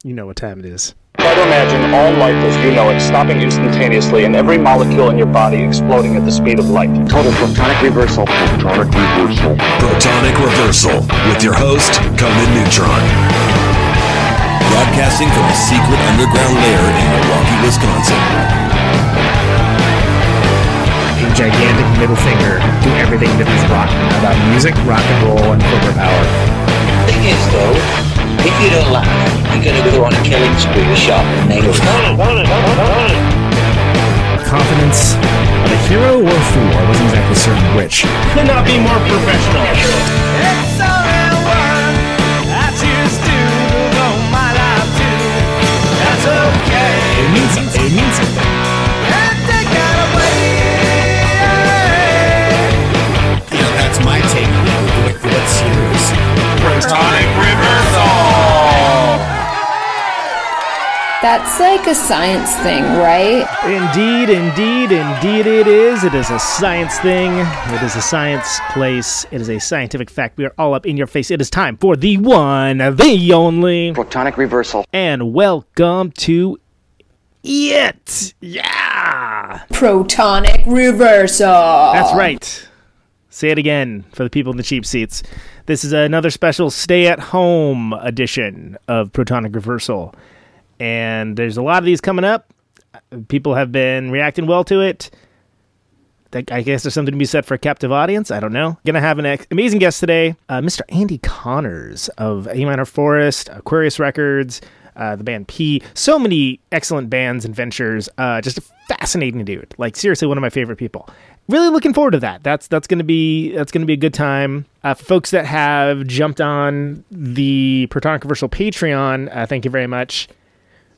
You know what time it is. Try to imagine all life as you know it stopping instantaneously and every molecule in your body exploding at the speed of light. Total Protonic Reversal. Protonic Reversal. Protonic Reversal with your host, Conan Neutron. Broadcasting from a secret underground lair in Milwaukee, Wisconsin. A gigantic middle finger to everything that is rock about music, rock and roll, and corporate power. The thing is, though, if you don't laugh, you're going to go on a killing spree with sharpened nails. Confidence of a hero or a fool. I wasn't exactly certain which. Could not be more professional. It's only one I choose to go my life to. That's okay. It means something. It means something. And take that away. Yeah, that's my take on it. What's yours? Protonic Reversal! That's like a science thing, right? Indeed it is. It is a science thing. It is a science place. It is a scientific fact. We are all up in your face. It is time for the one, the only... Protonic Reversal. And welcome to it. Yeah! Protonic Reversal. That's right. Say it again for the people in the cheap seats. This is another special stay-at-home edition of Protonic Reversal. And there's a lot of these coming up. People have been reacting well to it. I guess there's something to be said for a captive audience. I don't know. Gonna have an amazing guest today. Mr. Andee Connors of A Minor Forest, Aquarius Records, the band p.e.e. So many excellent bands and ventures. Just a fascinating dude. Like, seriously, one of my favorite people. Really looking forward to that. That's gonna be a good time. For folks that have jumped on the Protonic Reversal Patreon, thank you very much.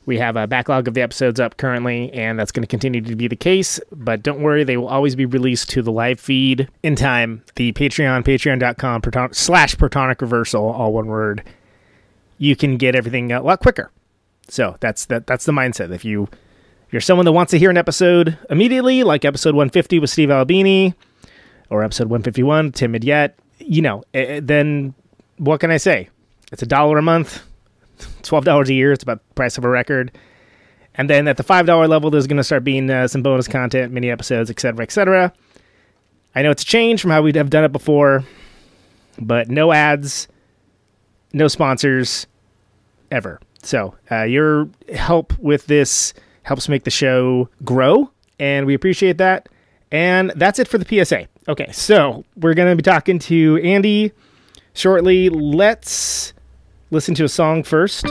We have a backlog of the episodes up currently, and that's going to continue to be the case. But don't worry, they will always be released to the live feed in time. The Patreon, patreon.com/Protonic Reversal, all one word. You can get everything a lot quicker. So that's the mindset. If you're someone that wants to hear an episode immediately, like episode 150 with Steve Albini, or episode 151, Tim Midyett, then what can I say? It's $1 a month. $12 a year. It's about the price of a record. And then at the $5 level, there's going to start being some bonus content, mini episodes, etc., etc. I know it's a change from how we'd have done it before, but no ads, no sponsors, ever. So your help with this helps make the show grow, and we appreciate that. And that's it for the PSA. Okay, so we're going to be talking to Andee shortly. Let's listen to a song first.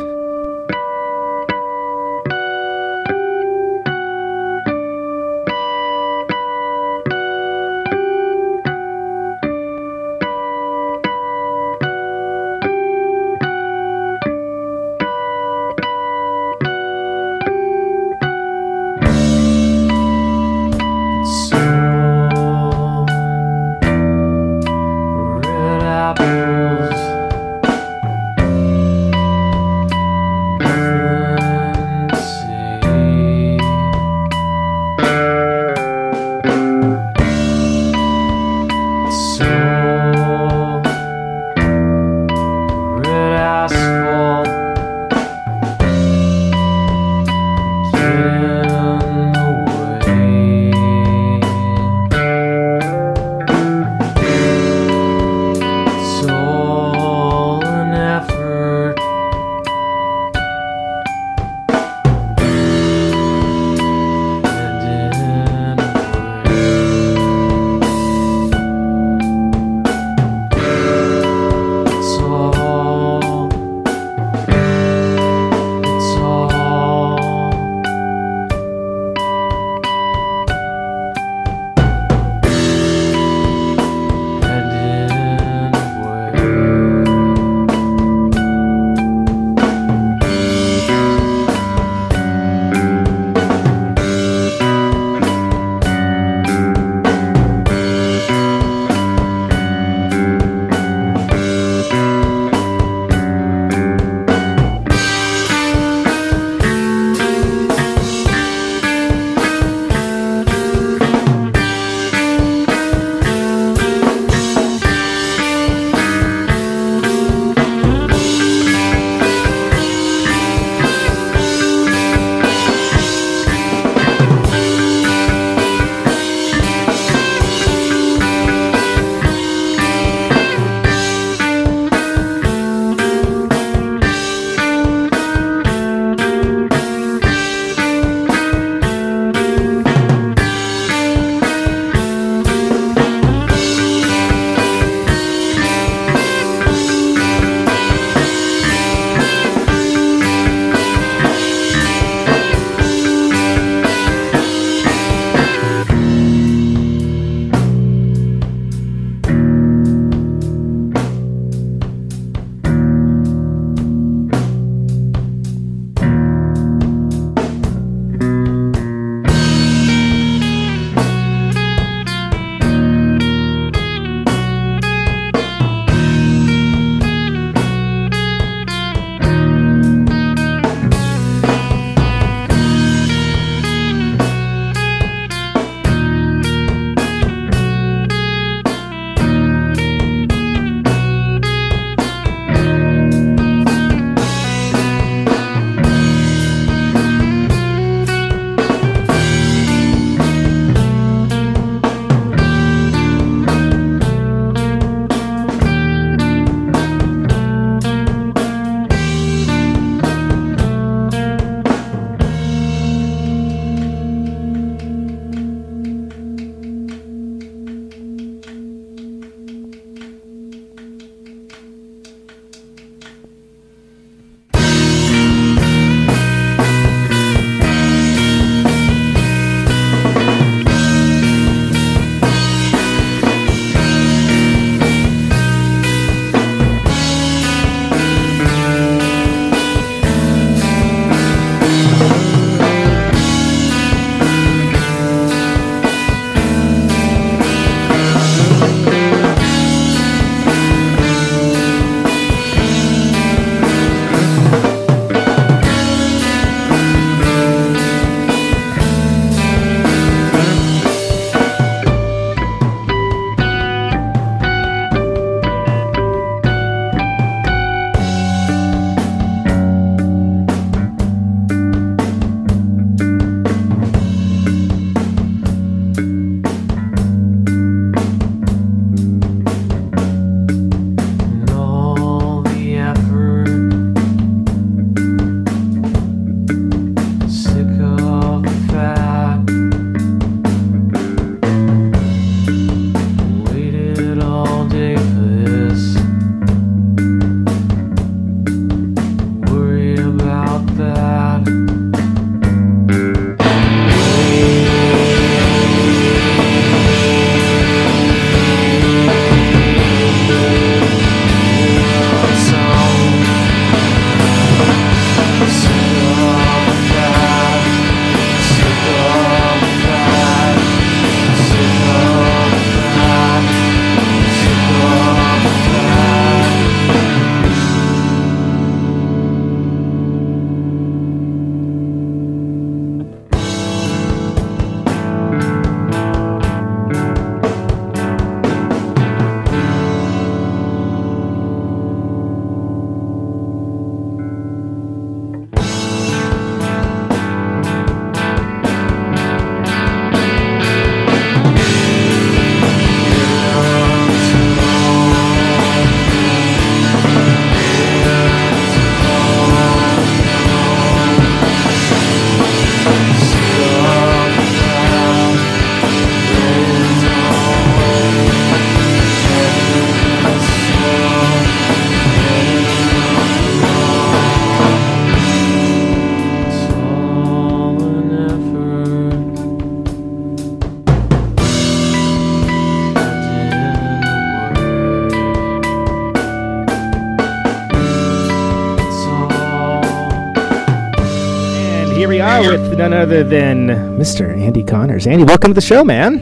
Here we are with none other than Mr. Andee Connors. Andee, welcome to the show, man.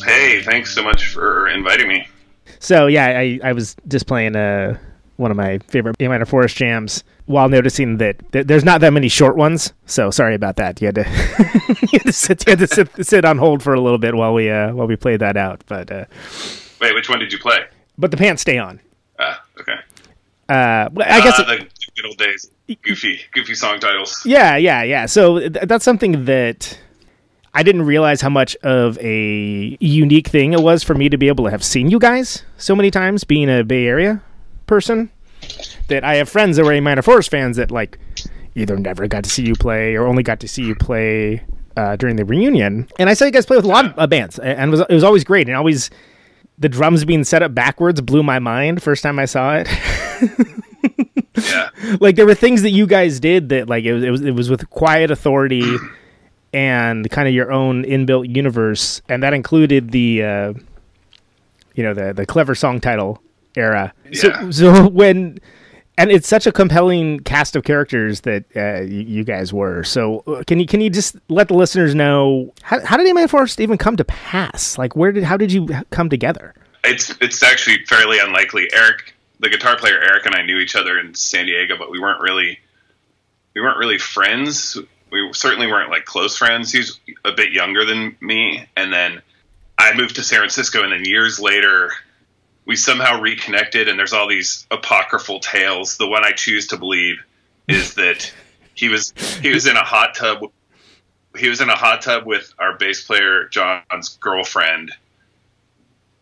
Hey, thanks so much for inviting me. So, yeah, I was just playing one of my favorite A minor forest jams while noticing that there's not that many short ones. So, sorry about that. You had to sit on hold for a little bit while we played that out. But wait, which one did you play? But the pants stay on. Okay. I guess the good old days. Goofy song titles. Yeah. So that's something that I didn't realize how much of a unique thing it was for me to be able to have seen you guys so many times, being a Bay Area person. That I have friends that were A minor forest fans that like either never got to see you play or only got to see you play during the reunion. And I saw you guys play with a lot of bands, and it was always great. And always the drums being set up backwards blew my mind first time I saw it. Yeah. Like there were things that you guys did that like it was with quiet authority and kind of your own inbuilt universe, and that included the the clever song title era. Yeah. So when, and it's such a compelling cast of characters that you guys were. So can you just let the listeners know how did A minor forest even come to pass? Like how did you come together? It's actually fairly unlikely. Eric, the guitar player Eric, and I knew each other in San Diego, but we weren't really friends. We certainly weren't like close friends. He's a bit younger than me, and then I moved to San Francisco, and then years later we somehow reconnected, and there's all these apocryphal tales. The one I choose to believe is that he was in a hot tub. He was in a hot tub with our bass player John's girlfriend,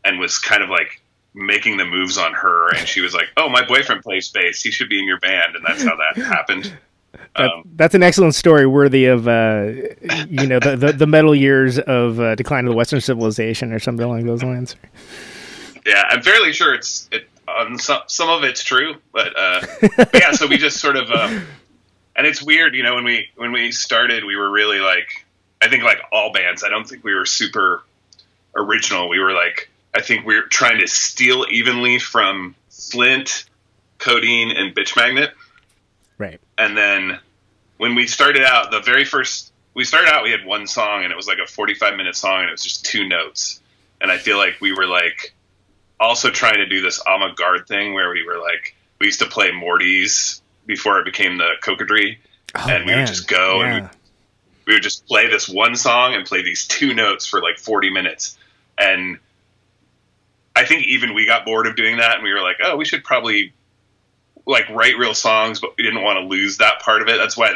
and was kind of like making the moves on her, and she was like, "Oh, my boyfriend plays bass. He should be in your band," and that's how that happened. That's an excellent story, worthy of the metal years of Decline of the Western Civilization or something along those lines. Yeah, I'm fairly sure it's some of it's true, but yeah. So we just sort of, and it's weird, when we started, we were really like, I think like all bands, I don't think we were super original. We were like, I think we were trying to steal evenly from Flint, Codeine, and Bitch Magnet. Right. And then when we started out, we had one song, and it was like a 45-minute song, and it was just two notes. And I feel like we were like also trying to do this avant-garde thing where we were like, we used to play Morty's before it became the Cocodrie. We would just go and we would just play this one song and play these two notes for like 40 minutes. And I think even we got bored of doing that, and we were like, oh, we should probably like write real songs, but we didn't want to lose that part of it. That's why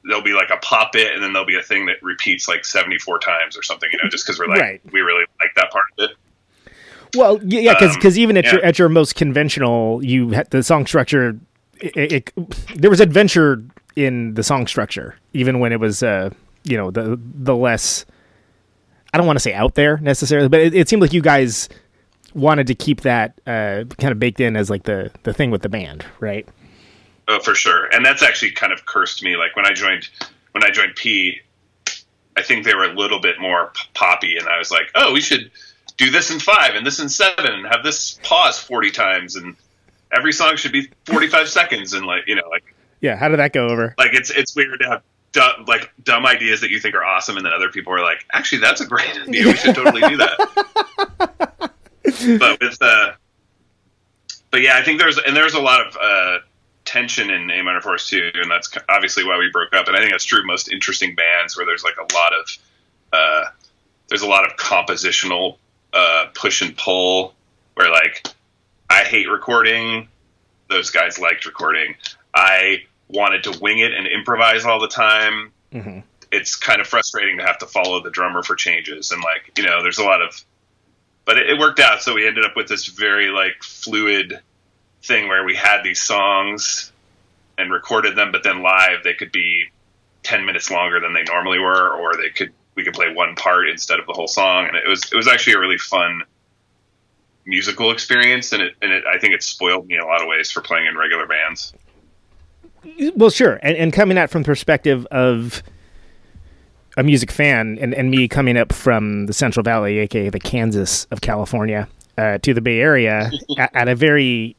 there'll be like a pop bit, and then there'll be a thing that repeats like 74 times or something, just because we're like, we really like that part of it. Well, yeah, because even at your most conventional, you had the song structure. There was adventure in the song structure, even when it was the less. I don't want to say out there necessarily, but it seemed like you guys wanted to keep that kind of baked in as like the thing with the band, right? Oh, for sure. And that's actually kind of cursed me. Like when I joined P, I think they were a little bit more poppy, and I was like, oh, we should do this in 5 and this in 7 and have this pause 40 times, and every song should be 45 seconds, and like Yeah, how did that go over? Like it's weird to have dumb ideas that you think are awesome, and then other people are like, actually, that's a great idea. We should totally do that. But yeah, I think there's a lot of tension in A minor force too, and that's obviously why we broke up. And I think that's true of most interesting bands, where there's like a lot of compositional push and pull, where like I hate recording, those guys liked recording. I wanted to wing it and improvise all the time. Mm-hmm. It's kind of frustrating to have to follow the drummer for changes, and like, you know, there's a lot of, but it worked out. So we ended up with this very like fluid thing where we had these songs and recorded them, but then live they could be 10 minutes longer than they normally were, or we could play one part instead of the whole song. And it was actually a really fun musical experience. And I think it spoiled me in a lot of ways for playing in regular bands. Well, sure. And coming at from the perspective of a music fan, and me coming up from the Central Valley, aka the Kansas of California, to the Bay Area at a very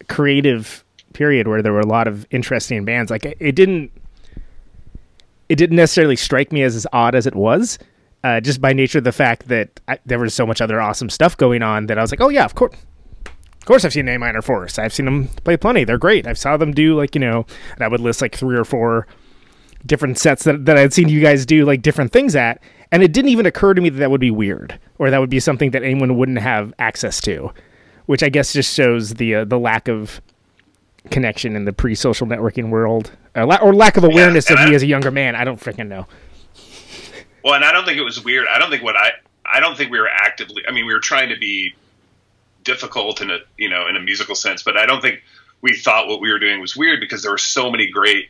creative period where there were a lot of interesting bands. Like it didn't necessarily strike me as odd as it was, just by nature of the fact that there was so much other awesome stuff going on that I was like, oh yeah, of course I've seen A minor force. I've seen them play plenty. They're great. I saw them do like, you know, and I would list like 3 or 4 different sets that I'd seen you guys do like different things at. And it didn't even occur to me that would be weird, or that would be something that anyone wouldn't have access to, which I guess just shows the lack of connection in the pre-social networking world, or lack of awareness of me as a younger man. I don't freaking know. Well, and I don't think it was weird. I don't think we were actively, I mean, we were trying to be difficult in a musical sense, but I don't think we thought what we were doing was weird, because there were so many great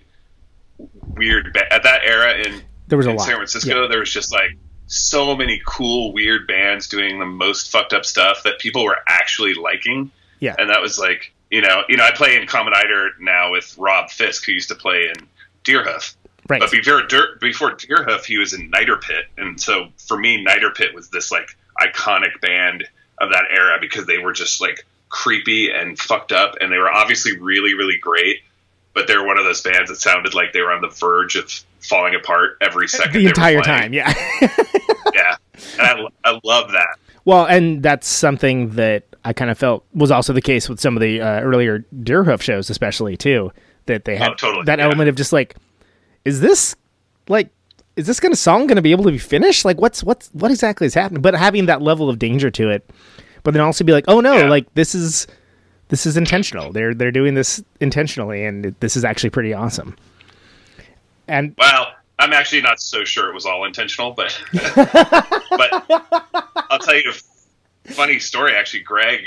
weird at that era in San Francisco. Yeah. There was just like so many cool weird bands doing the most fucked up stuff that people were actually liking. Yeah, and that was like, you know, I play in Common Eider now with Rob Fisk, who used to play in Deerhoof. Right. But before Deerhoof, he was in Niter Pit, and so for me, Niter Pit was this like iconic band of that era, because they were just like creepy and fucked up, and they were obviously really, really great, but they were one of those bands that sounded like they were on the verge of falling apart every second. The entire time, yeah. Yeah, and I love that. Well, and that's something that I kind of felt was also the case with some of the earlier Deerhoof shows, especially too, that they had that element of just like, is this song going to be able to be finished? Like, what exactly is happening? But having that level of danger to it, but then also be like, oh no, like this is intentional. They're doing this intentionally, and this is actually pretty awesome. And well, I'm actually not so sure it was all intentional, but I'll tell you a funny story. Actually, Greg,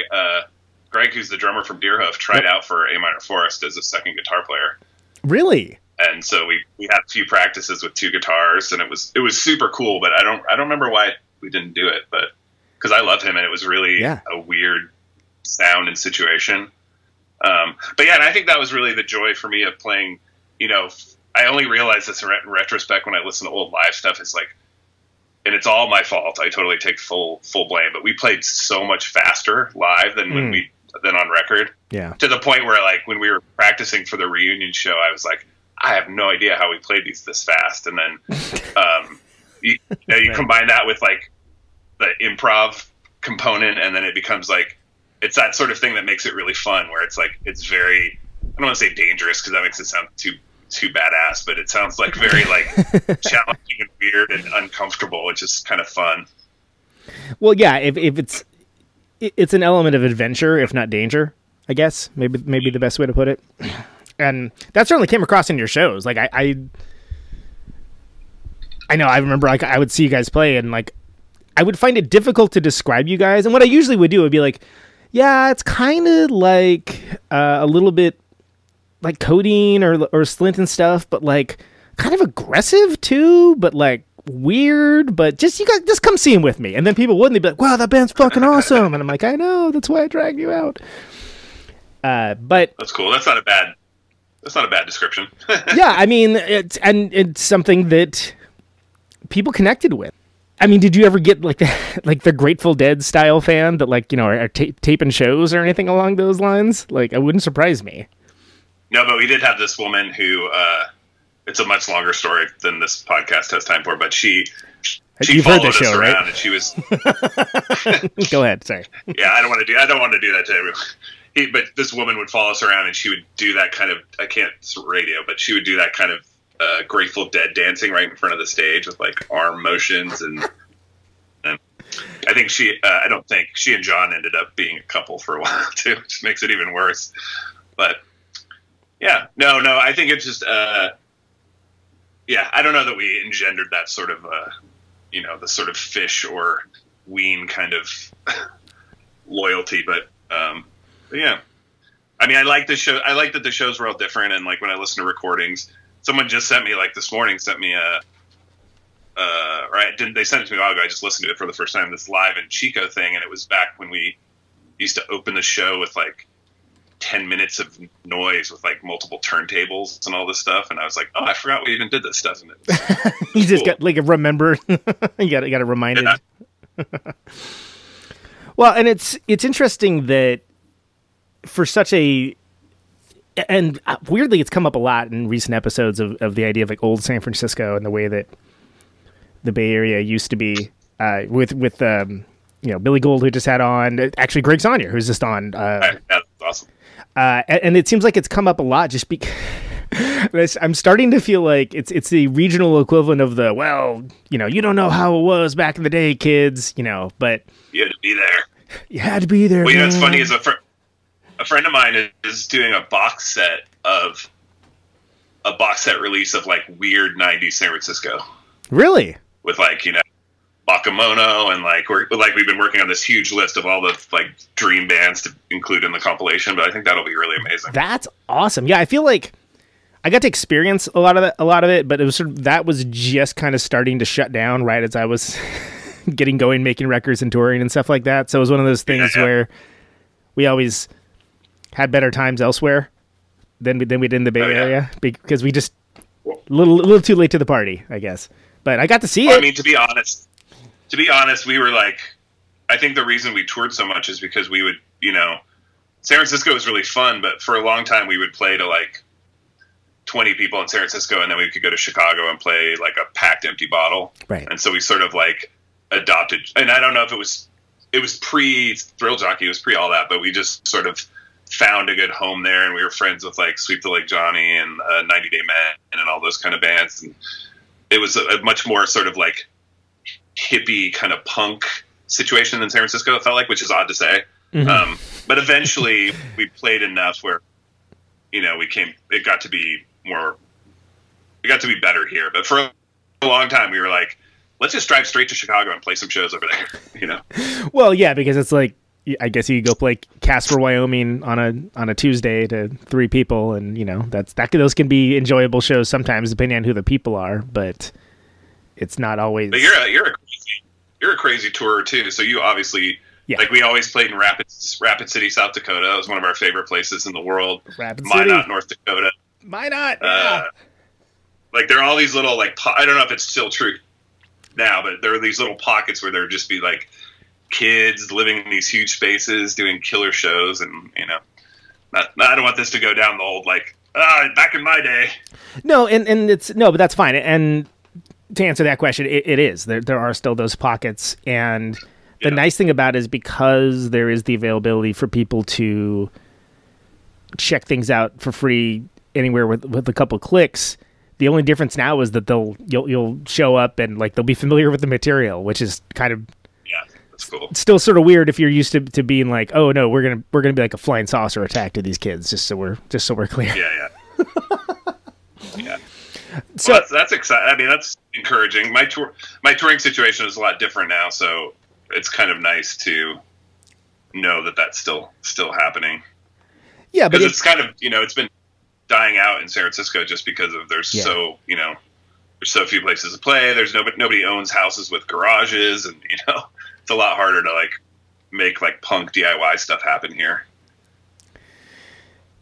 who's the drummer from Deerhoof, tried out for A minor forest as a second guitar player. Really? And so we had a few practices with 2 guitars, and it was super cool. But I don't remember why we didn't do it, but because I love him, and it was really a weird sound and situation. But yeah, and I think that was really the joy for me of playing. You know, I only realized this in retrospect when I listen to old live stuff. It's like, and it's all my fault. I totally take full blame. But we played so much faster live than than on record. Yeah. To the point where, like, when we were practicing for the reunion show, I was like, I have no idea how we played these this fast. And then you combine that with like the improv component, and then it becomes like, it's that sort of thing that makes it really fun, where it's like, it's very, I don't want to say dangerous, because that makes it sound too badass, but it sounds like very like challenging and weird and uncomfortable, which is kind of fun. Well, yeah, if it's an element of adventure, if not danger, I guess, maybe the best way to put it. And that certainly came across in your shows. Like I know, I remember, like, I would see you guys play, and like I would find it difficult to describe you guys. And what I usually would do would be like, yeah, it's kind of like a little bit like Codeine or Slint and stuff, but like kind of aggressive too, but like weird, but you guys just come see him with me. And then people wouldn't, they'd be like, wow, that band's fucking awesome. And I'm like, I know, that's why I dragged you out. But that's cool. That's not a bad description. Yeah, I mean, it's something that people connected with. I mean, did you ever get like the Grateful Dead style fan that, like, you know, are taping shows or anything along those lines? Like, it wouldn't surprise me. No, but we did have this woman who, it's a much longer story than this podcast has time for, but she You've followed heard the us show, around right? and she was, Go ahead. Sorry. yeah, I don't want to do that to everyone. But this woman would follow us around and she would do that kind of, I can't radio, but she would do that kind of Grateful Dead dancing right in front of the stage with like arm motions. And I think I don't think she and John ended up being a couple for a while too, which makes it even worse. But yeah, no, I think it's just, yeah, I don't know that we engendered that sort of, the sort of fish or wean kind of loyalty, but yeah. I mean, I like the show. I like that the shows were all different. And like when I listen to recordings, someone just sent me, like this morning, sent me they sent it to me a while ago. I just listened to it for the first time, this Live in Chico thing. And it was back when we used to open the show with like 10 minutes of noise with like multiple turntables and all this stuff. And I was like, oh, I forgot we even did this stuff. You just got like a remember. you got to remind it. Well, and it's interesting that for such a, and weirdly, it's come up a lot in recent episodes of the idea of like old San Francisco and the way that the Bay Area used to be with Billy Gould, who just had on, actually Greg Sonnier, who's just on. That's awesome. And it seems like it's come up a lot just because I'm starting to feel like it's the regional equivalent of the, you don't know how it was back in the day, kids, but you had to be there. You had to be there. Well, man. It's funny is a friend of mine is doing a box set release of like weird 90s San Francisco. Really? With like, Bakemono and like we've been working on this huge list of all the like dream bands to include in the compilation, but I think that'll be really amazing. That's awesome. Yeah, I feel like I got to experience a lot of it, but it was that was just kind of starting to shut down right as I was getting going, making records and touring and stuff like that. So it was one of those things where we always had better times elsewhere than we did in the Bay Area because we just a little too late to the party, I guess. But I got to see it. I mean, to be honest, we were like, I think the reason we toured so much is because we would, San Francisco was really fun, but for a long time we would play to like 20 people in San Francisco, and then we could go to Chicago and play like a packed empty bottle. Right. And so we sort of like adopted, and I don't know if it was pre Thrill Jockey, it was pre all that, but we just sort of found a good home there, and we were friends with like Sweep the Lake Johnny and 90 Day Men and all those kind of bands. And it was a much more sort of like hippie kind of punk situation than San Francisco, it felt like, which is odd to say. Mm-hmm. But eventually we played enough where, it got to be better here. But for a long time we were like, let's just drive straight to Chicago and play some shows over there, Well, yeah, because it's like, I guess you could go play Casper, Wyoming on a Tuesday to 3 people, and those can be enjoyable shows sometimes depending on who the people are, but it's not always. But you're a crazy tourer too. So you obviously like we always played in Rapid City, South Dakota. It was one of our favorite places in the world. Rapid City, Minot, North Dakota. Minot. Yeah. Like there are all these little like I don't know if it's still true now, but there are these little pockets where there would just be like kids living in these huge spaces doing killer shows, and I don't want this to go down the old like back in my day. No, and it's but that's fine. And to answer that question, it is there are still those pockets, and the nice thing about it is because there is the availability for people to check things out for free anywhere with a couple clicks. The only difference now is that you'll show up and like they'll be familiar with the material, which is kind of that's cool. It's still sort of weird if you're used to being like, oh no, we're gonna be like a flying saucer attack to these kids, just so we're clear. Yeah. Yeah. So well, that's exciting. I mean, that's encouraging. My touring situation is a lot different now, so it's kind of nice to know that that's still happening. Yeah, but it's kind of it's been dying out in San Francisco just because of there's so few places to play. There's nobody owns houses with garages, and it's a lot harder to like make like punk DIY stuff happen here.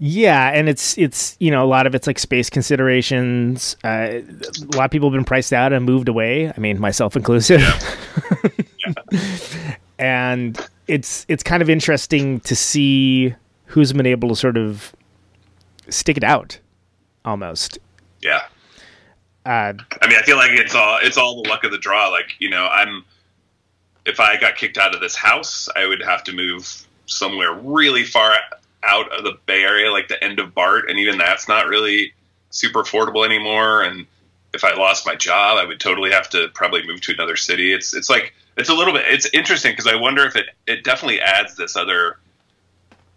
Yeah, and it's a lot of it's like space considerations. A lot of people have been priced out and moved away. I mean, myself inclusive. Yeah. And it's kind of interesting to see who's been able to sort of stick it out almost. Yeah. I mean, I feel like it's all the luck of the draw. Like, you know, if I got kicked out of this house, I would have to move somewhere really far out of the Bay Area, like the end of BART, and even that's not really super affordable anymore. And if I lost my job, I would totally have to probably move to another city. It's like, it's a little bit, it's interesting because I wonder if it definitely adds this other,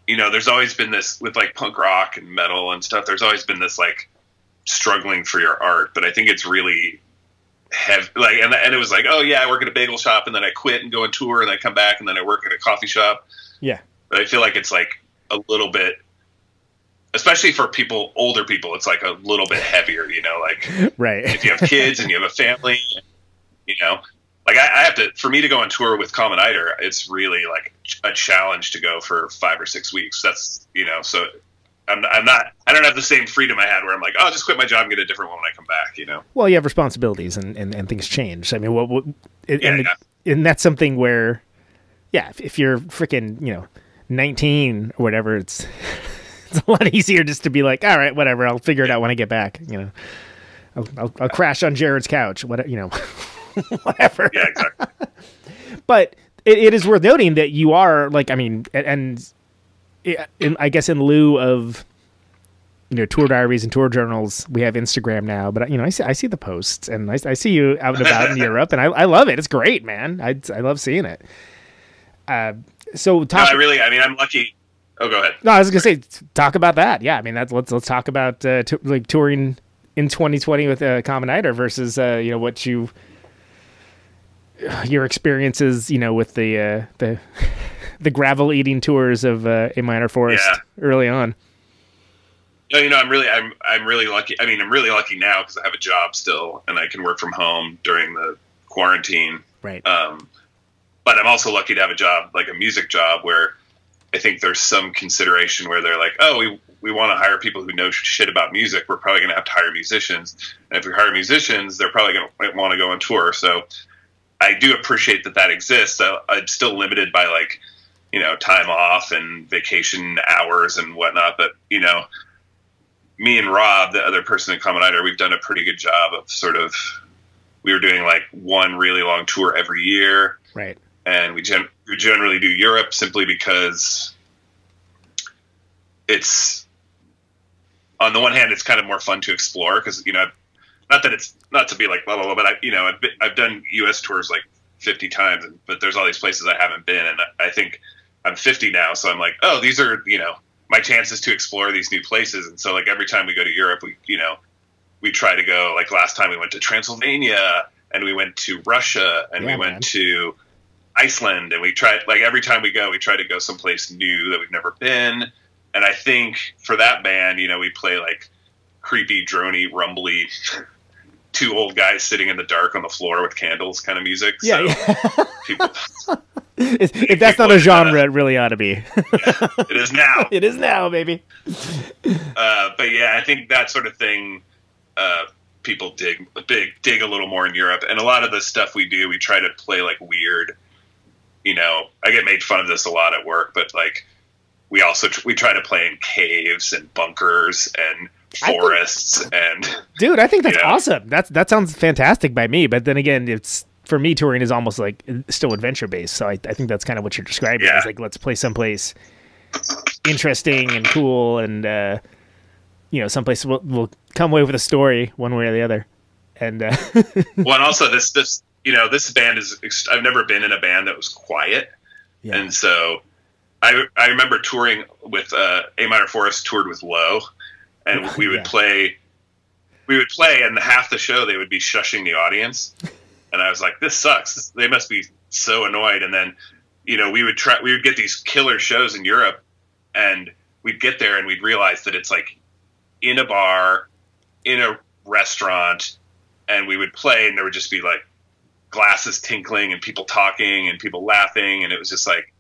you know, there's always been this with like punk rock and metal and stuff. There's always been this like struggling for your art, but I think it's really heavy. Like, and it was like, oh yeah, I work at a bagel shop and then I quit and go on tour and I come back and then I work at a coffee shop. Yeah. But I feel like it's like a little bit, especially for people, older people, it's like a little bit heavier, you know, like right. If you have kids and you have a family, you know, like I have to, for me to go on tour with Common Eider, it's really like a challenge to go for 5 or 6 weeks. That's, you know, so I don't have the same freedom I had where I'm like, oh, I'll just quit my job and get a different one when I come back, you know? Well, you have responsibilities and things change. I mean, yeah. And that's something where, yeah, if you're freaking, you know, 19 or whatever, it's a lot easier just to be like, all right, whatever, I'll figure it out when I get back. You know, I'll crash on Jared's couch, whatever, you know, whatever. Yeah, exactly. But it is worth noting that you are like, I mean, I guess in lieu of, you know, tour diaries and tour journals, we have Instagram now. But you know, I see the posts and I see you out and about in Europe, and I love it. It's great, man. I love seeing it. So talk. No, I mean, I'm lucky. Oh, go ahead. No, I was gonna say, talk about that. Yeah, I mean, let's talk about like touring in 2020 with Common Eider versus you know, what your experiences, you know, with the gravel eating tours of A Minor Forest early on. No, you know, I'm really lucky. I mean, I'm really lucky now because I have a job still and I can work from home during the quarantine. Right. But I'm also lucky to have a job, like a music job, where I think there's some consideration where they're like, oh, we want to hire people who know shit about music. We're probably going to have to hire musicians. And if we hire musicians, they're probably going to want to go on tour. So I do appreciate that exists. I'm still limited by like, you know, time off and vacation hours and whatnot. But, you know, me and Rob, the other person in Common Eider, we've done a pretty good job of sort of, we were doing like one really long tour every year. Right. And we generally do Europe simply because it's, on the one hand, it's kind of more fun to explore because, you know, not that it's not to be like blah, blah, blah, but I've done US tours like 50 times, but there's all these places I haven't been. And I think I'm 50 now. So I'm like, oh, these are, you know, my chances to explore these new places. And so like every time we go to Europe, we try to go, like last time we went to Transylvania and we went to Russia and we went to Iceland, and we tried, like every time we go, we try to go someplace new that we've never been. And I think for that band, you know, we play like creepy, drony, rumbly, two old guys sitting in the dark on the floor with candles kind of music. Yeah, so people, if that's not a genre, it really ought to be. Yeah, it is now. It is now, baby. But yeah, I think that sort of thing, people dig a little more in Europe. And a lot of the stuff we do, we try to play like weird. You know, I get made fun of this a lot at work, but like we try to play in caves and bunkers and forests dude, I think that's awesome. That sounds fantastic by me. But then again, it's, for me, touring is almost like still adventure based. So I think that's kind of what you're describing. It's like, let's play someplace interesting and cool, and you know, someplace we'll come away with a story one way or the other. And well, and also this you know, this band is, I've never been in a band that was quiet. Yeah. And so I remember touring with A Minor Forest toured with Low, and we would play, and half the show they would be shushing the audience. And I was like, this sucks. They must be so annoyed. And then, you know, we would get these killer shows in Europe, and we'd get there and we'd realize that it's like in a bar, in a restaurant, and we would play and there would just be like glasses tinkling and people talking and people laughing. And it was just like,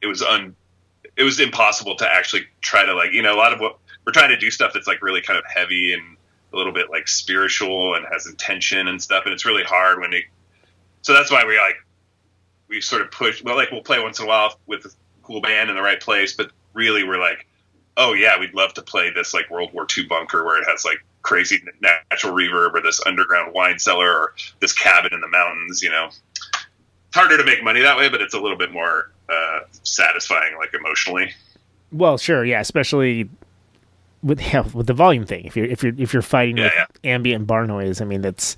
it was impossible to actually try to, like, you know, a lot of what we're trying to do stuff that's like really kind of heavy and a little bit like spiritual and has intention and stuff. And it's really hard so that's why we sort of push, well, like we'll play once in a while with a cool band in the right place, but really we're like, oh yeah, we'd love to play this like World War II bunker where it has like crazy natural reverb, or this underground wine cellar, or this cabin in the mountains. You know, it's harder to make money that way, but it's a little bit more satisfying, like emotionally. Well, sure, yeah, especially with the volume thing. If you're fighting with ambient bar noise, I mean it's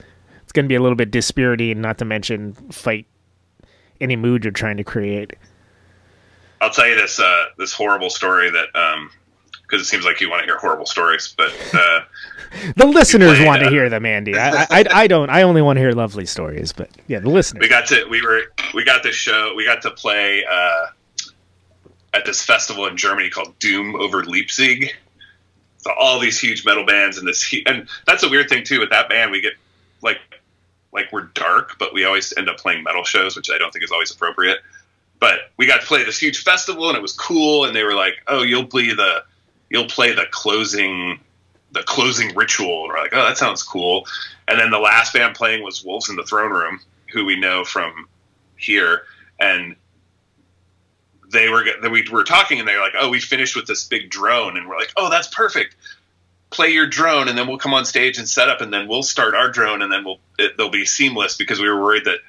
going to be a little bit dispiriting, not to mention fight any mood you're trying to create. I'll tell you this this horrible story that because it seems like you want to hear horrible stories, but the listeners want to hear them, Andee. I don't. I only want to hear lovely stories, but yeah, the listeners. We got to play at this festival in Germany called Doom over Leipzig. So all these huge metal bands and and that's a weird thing too with that band. We get like we're dark, but we always end up playing metal shows, which I don't think is always appropriate. But we got to play this huge festival, and it was cool. And they were like, "Oh, you'll play the closing ritual." And we're like, "Oh, that sounds cool." And then the last band playing was Wolves in the Throne Room, who we know from here, and we were talking, and they were like, "Oh, we finished with this big drone," and we're like, "Oh, that's perfect. Play your drone, and then we'll come on stage and set up, and then we'll start our drone, and then they'll be seamless," because we were worried that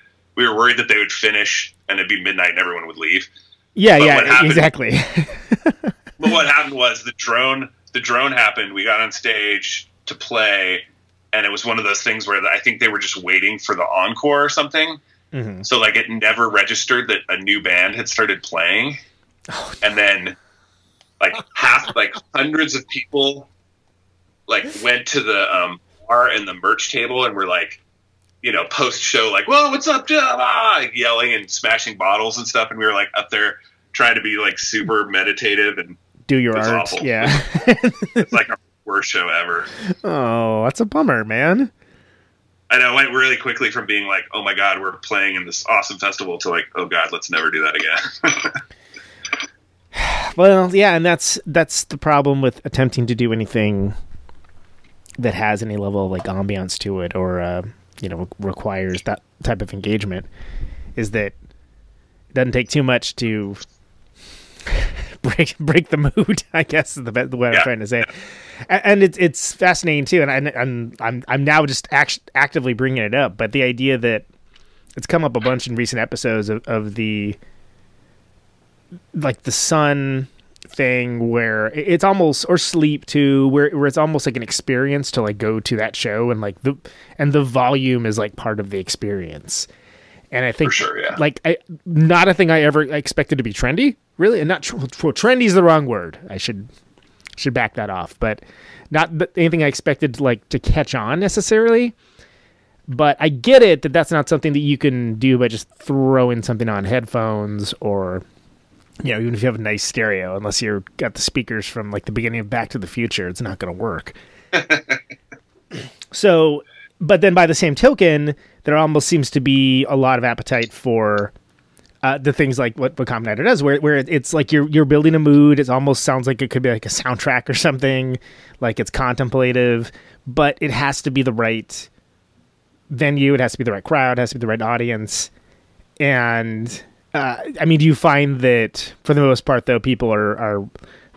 they would finish and it'd be midnight and everyone would leave. Yeah, exactly. But what happened was the drone happened. We got on stage to play, and it was one of those things where I think they were just waiting for the encore or something. Mm-hmm. So like it never registered that a new band had started playing. Oh, no. And then like hundreds of people like went to the bar and the merch table and were like, you know, post show, like, "Whoa, what's up, yelling and smashing bottles and stuff." And we were like up there trying to be like super meditative and do your art. Awful. Yeah. It's like our worst show ever. Oh, that's a bummer, man. I know, it went really quickly from being like, "Oh my God, we're playing in this awesome festival," to like, "Oh God, let's never do that again." Well, yeah, and that's the problem with attempting to do anything that has any level of like ambiance to it, or you know, requires that type of engagement, is that it doesn't take too much to break the mood, I guess is the way I'm trying to say it. And it's fascinating too, and I'm now just actively bringing it up, but the idea that it's come up a bunch in recent episodes of the like the sun thing, where it's almost, or sleep too, where it's almost like an experience to like go to that show, and like the volume is like part of the experience. And I think, for sure, yeah. Like, not a thing I ever expected to be trendy, really, and not trendy is the wrong word. I should back that off, but not anything I expected to catch on necessarily. But I get it that that's not something that you can do by just throwing something on headphones, or, you know, even if you have a nice stereo, unless you've got the speakers from like the beginning of Back to the Future, it's not going to work. So, but then by the same token, there almost seems to be a lot of appetite for the things like what Common Nighter does, where it's like you're building a mood. It almost sounds like it could be like a soundtrack or something, like it's contemplative, but it has to be the right venue. It has to be the right crowd. It has to be the right audience. And I mean, do you find that for the most part, though, people are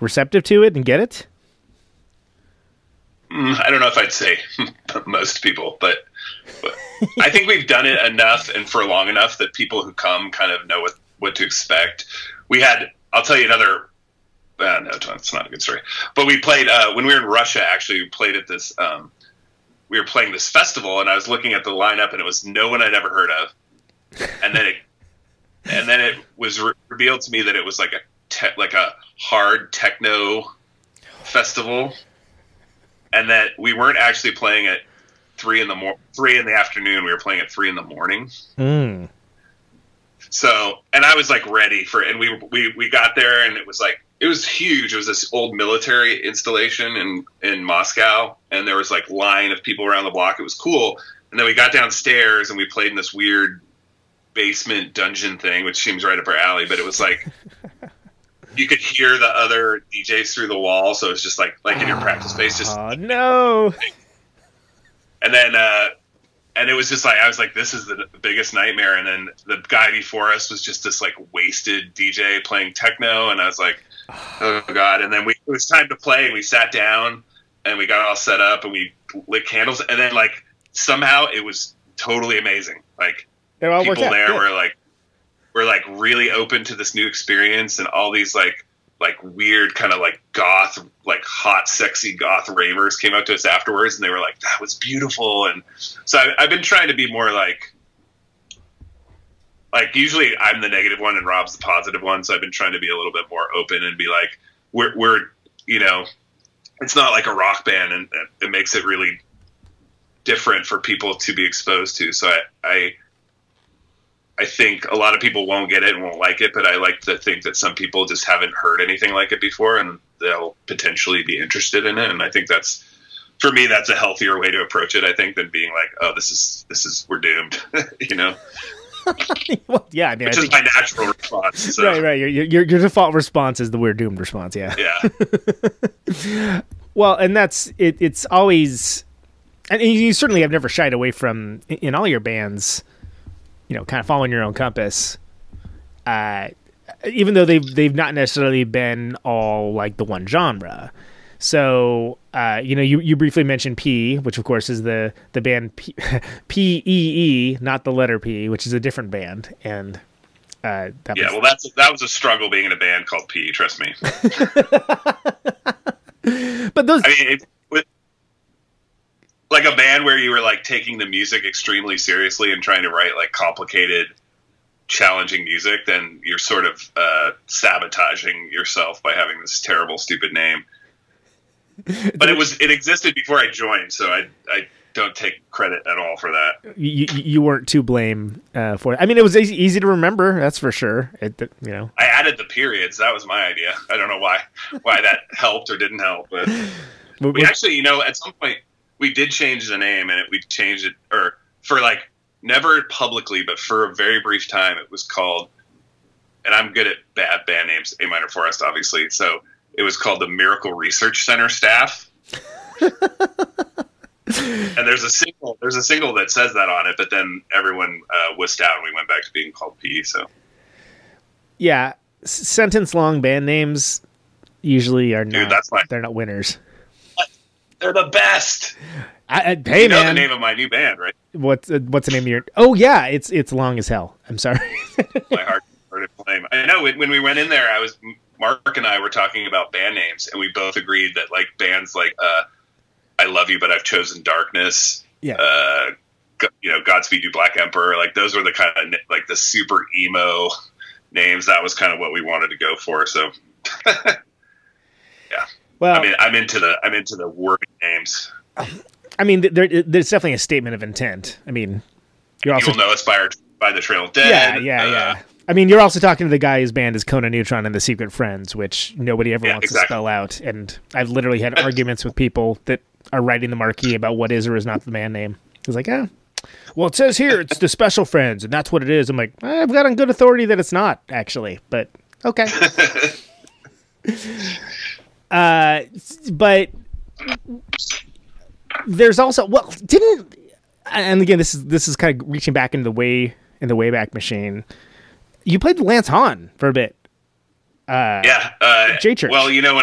receptive to it and get it? I don't know if I'd say most people, but I think we've done it enough and for long enough that people who come kind of know what to expect. I'll tell you another, no, it's not a good story, but we played, when we were in Russia, actually, we played at this, we were playing this festival, and I was looking at the lineup, and it was no one I'd ever heard of. And then it was revealed to me that it was like a hard techno festival, and that we weren't actually playing at 3 in the afternoon. We were playing at 3 in the morning. Mm. So, and I was like ready for it, and we got there, and it was huge. It was this old military installation in Moscow, and there was like line of people around the block. It was cool. And then we got downstairs, and we played in this weird basement dungeon thing, which seems right up our alley, but it was like you could hear the other DJs through the wall, so it's just like in your practice space. Just no. And then And it was just like, I was like, this is the biggest nightmare. And then the guy before us was just this like wasted DJ playing techno. And I was like, oh God. And then it was time to play, and we sat down and we got all set up and we lit candles. And then like somehow it was totally amazing. Like people there were like really open to this new experience, and all these like weird kind of like goth, like hot, sexy goth ravers came up to us afterwards, and they were like, that was beautiful. And so I've been trying to be more like usually I'm the negative one and Rob's the positive one. So I've been trying to be a little bit more open and be like, we're you know, it's not like a rock band, and it makes it really different for people to be exposed to. So I think a lot of people won't get it and won't like it, but I like to think that some people just haven't heard anything like it before, and they'll potentially be interested in it. And I think that's, for me, that's a healthier way to approach it, I think, than being like, oh, this is we're doomed, you know? Well, yeah, I mean, which is my natural response. So. Right. Your default response is the we're doomed response. Yeah. Yeah. Well, and that's it. It's always, and you certainly have never shied away from in all your bands, you know, kind of following your own compass, even though they've not necessarily been all like the one genre. So, you know, you briefly mentioned P, which of course is the band P.e.e, not the letter P, which is a different band. And that was a struggle being in a band called P. Trust me. But those, I mean, like a band where you were like taking the music extremely seriously and trying to write like complicated, challenging music, then you're sort of sabotaging yourself by having this terrible, stupid name. But it existed before I joined, so I don't take credit at all for that. You weren't to blame for it. I mean, it was easy to remember, that's for sure. You know, I added the periods. That was my idea. I don't know why that helped or didn't help, but we actually, you know, at some point we did change the name, and we changed it, or for like never publicly, but for a very brief time, it was called, and I'm good at bad band names, A Minor Forest, obviously, so it was called the Miracle Research Center Staff. And there's a single that says that on it, but then everyone wussed out and we went back to being called P. So yeah, sentence long band names usually are they're not winners. They're the best. Hey, you know man, the name of my new band, right? What's the name of your? Oh yeah, it's long as hell. I'm sorry. My heart started playing. I know when we went in there, Mark and I were talking about band names, and we both agreed that like bands like I Love You, But I've Chosen Darkness. Yeah. You know, Godspeed You Black Emperor. Like those were the kind of like the super emo names. That was kind of what we wanted to go for. So yeah. Well, I mean, I'm into the wordy names. I mean, there's definitely a statement of intent. I mean, you'll know us by the Trail of Dead. Yeah. I mean, you're also talking to the guy whose band is Conan, Neutron, and the Secret Friends, which nobody ever wants to spell out. And I've literally had arguments with people that are writing the marquee about what is or is not the band name. It's like, well, it says here it's the Special Friends, and that's what it is. I'm like, I've got on good authority that it's not, actually. But, okay. But there's also, and again, this is kind of reaching back into the Wayback Machine. You played with Lance Hahn for a bit. J-Church. Well, you know,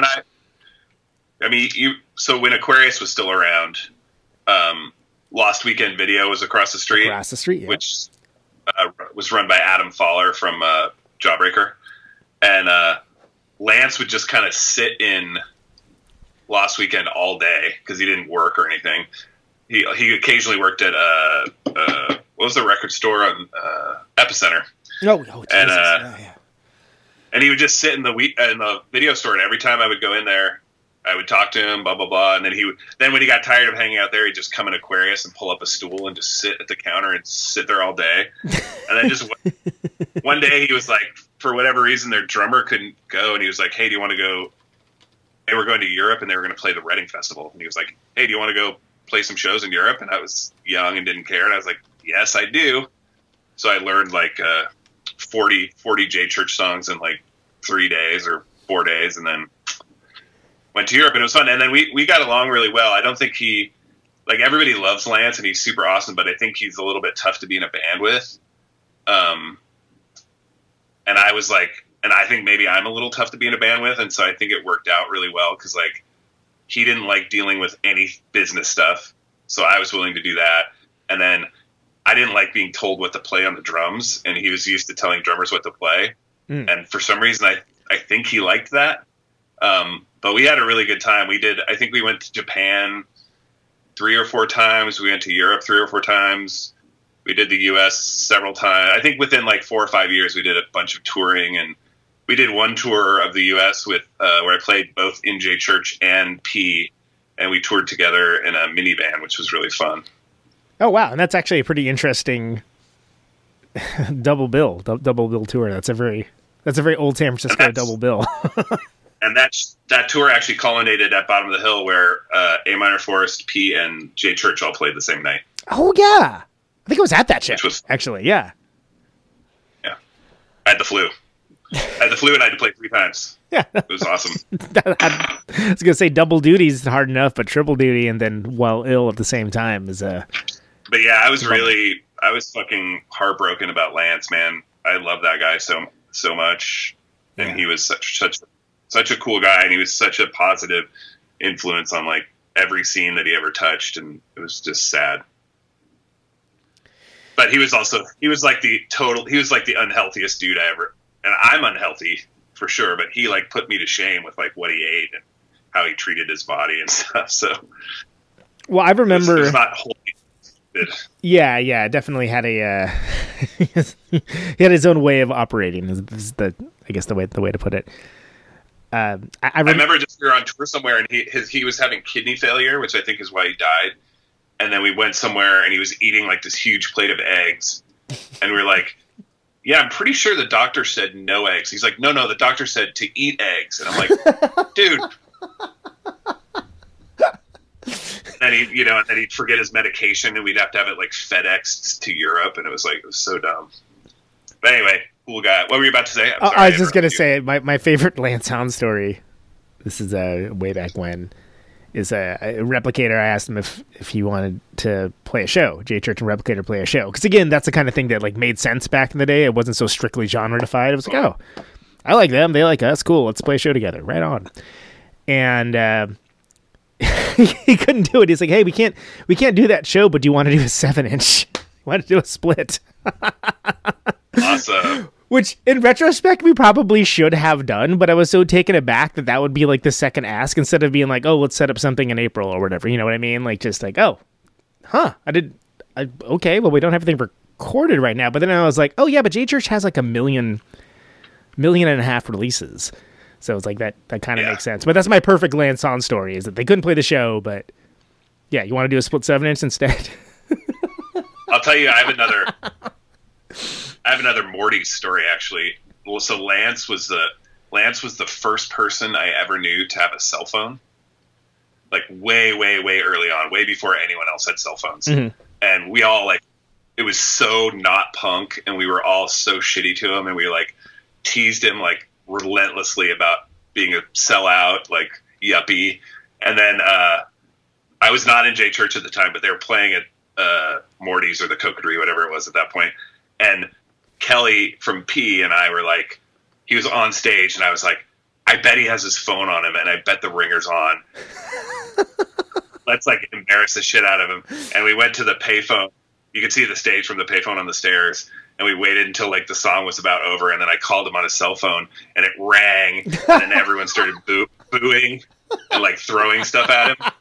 so when Aquarius was still around, Lost Weekend Video was across the street. Yeah. Which was run by Adam Fowler from Jawbreaker. And Lance would just kind of sit in Lost Weekend all day because he didn't work or anything. He occasionally worked at what was the record store on Epicenter. And he would just sit in the video store, and every time I would go in there, I would talk to him, blah blah blah, and then when he got tired of hanging out there, he'd just come in Aquarius and pull up a stool and just sit at the counter and sit there all day. And then just one day he was like, for whatever reason, their drummer couldn't go, and he was like, "Hey, do you want to go?" They were going to Europe, and they were going to play the Reading Festival, and he was like, "Hey, do you want to go play some shows in Europe?" And I was young and didn't care, and I was like, "Yes, I do." So I learned like 40 J-Church songs in like 3 days or 4 days, and then went to Europe, and it was fun. And then we got along really well. I don't think he like everybody loves Lance and he's super awesome, but I think he's a little bit tough to be in a band with. And I was like, and I think maybe I'm a little tough to be in a band with. And so I think it worked out really well because like he didn't like dealing with any business stuff. So I was willing to do that. And then I didn't like being told what to play on the drums. And he was used to telling drummers what to play. And for some reason, I think he liked that. But we had a really good time. I think we went to Japan 3 or 4 times. We went to Europe 3 or 4 times. We did the U.S. several times. I think within like 4 or 5 years, we did a bunch of touring, and we did one tour of the U.S. with where I played both in J Church and P, and we toured together in a minivan, which was really fun. Oh wow, and that's actually a pretty interesting double bill tour. That's a very old San Francisco double bill. And that tour actually culminated at Bottom of the Hill, where A Minor Forest, P, and J Church all played the same night. Oh yeah. I think it was at that show, actually, yeah. Yeah. I had the flu. And I had to play 3 times. Yeah. It was awesome. I was going to say double duty is hard enough, but triple duty and then while ill at the same time is a... But yeah, I was fucking heartbroken about Lance, man. I love that guy so much. And he was such a cool guy, and he was such a positive influence on like every scene that he ever touched, and it was just sad. But he was like the unhealthiest dude I ever, and I'm unhealthy for sure, but he like put me to shame with like what he ate and how he treated his body and stuff. So, well, I remember it was not wholly good. Yeah, definitely had a, he had his own way of operating is I guess the way to put it. I remember just we were on tour somewhere and he was having kidney failure, which I think is why he died. And then we went somewhere and he was eating like this huge plate of eggs. And we were like, yeah, I'm pretty sure the doctor said no eggs. He's like, no, the doctor said to eat eggs. And I'm like, dude. And then he'd forget his medication and we'd have to have it like FedExed to Europe. And it was so dumb. But anyway, cool guy. What were you about to say? I'm sorry, I was just going to say my favorite Lance Hound story. This is way back when. Is a Replicator. I asked him if he wanted to play a show. J Church and Replicator play a show. Because again, that's the kind of thing that like made sense back in the day. It wasn't so strictly genre defined. It was like, oh, I like them. They like us. Cool. Let's play a show together. Right on. And he couldn't do it. He's like, hey, we can't do that show, but do you want to do a 7-inch? You want to do a split? Awesome. Which, in retrospect, we probably should have done, but I was so taken aback that would be, like, the second ask instead of being like, oh, let's set up something in April or whatever, you know what I mean? Like, just like, oh, okay, well, we don't have anything recorded right now. But then I was like, oh, yeah, but J Church has, like, 1.5 million releases. So it's like, that kind of makes sense. But that's my perfect Lance Hound story, is that they couldn't play the show, but, yeah, you want to do a split 7-inch instead? I'll tell you, I have another Morty story, actually. Well, so Lance was the first person I ever knew to have a cell phone. Like way, way, way early on, way before anyone else had cell phones. Mm-hmm. And we all it was so not punk, and we were all so shitty to him, and we like teased him like relentlessly about being a sellout, like yuppie. And then I was not in J Church at the time, but they were playing at Morty's or the Coquetry, whatever it was at that point. And Kelly from P and I were like, he was on stage and I was like, I bet he has his phone on him and I bet the ringer's on. Let's like embarrass the shit out of him. And we went to the payphone. You could see the stage from the payphone on the stairs. And we waited until like the song was about over. And then I called him on his cell phone and it rang. And then everyone started booing and like throwing stuff at him.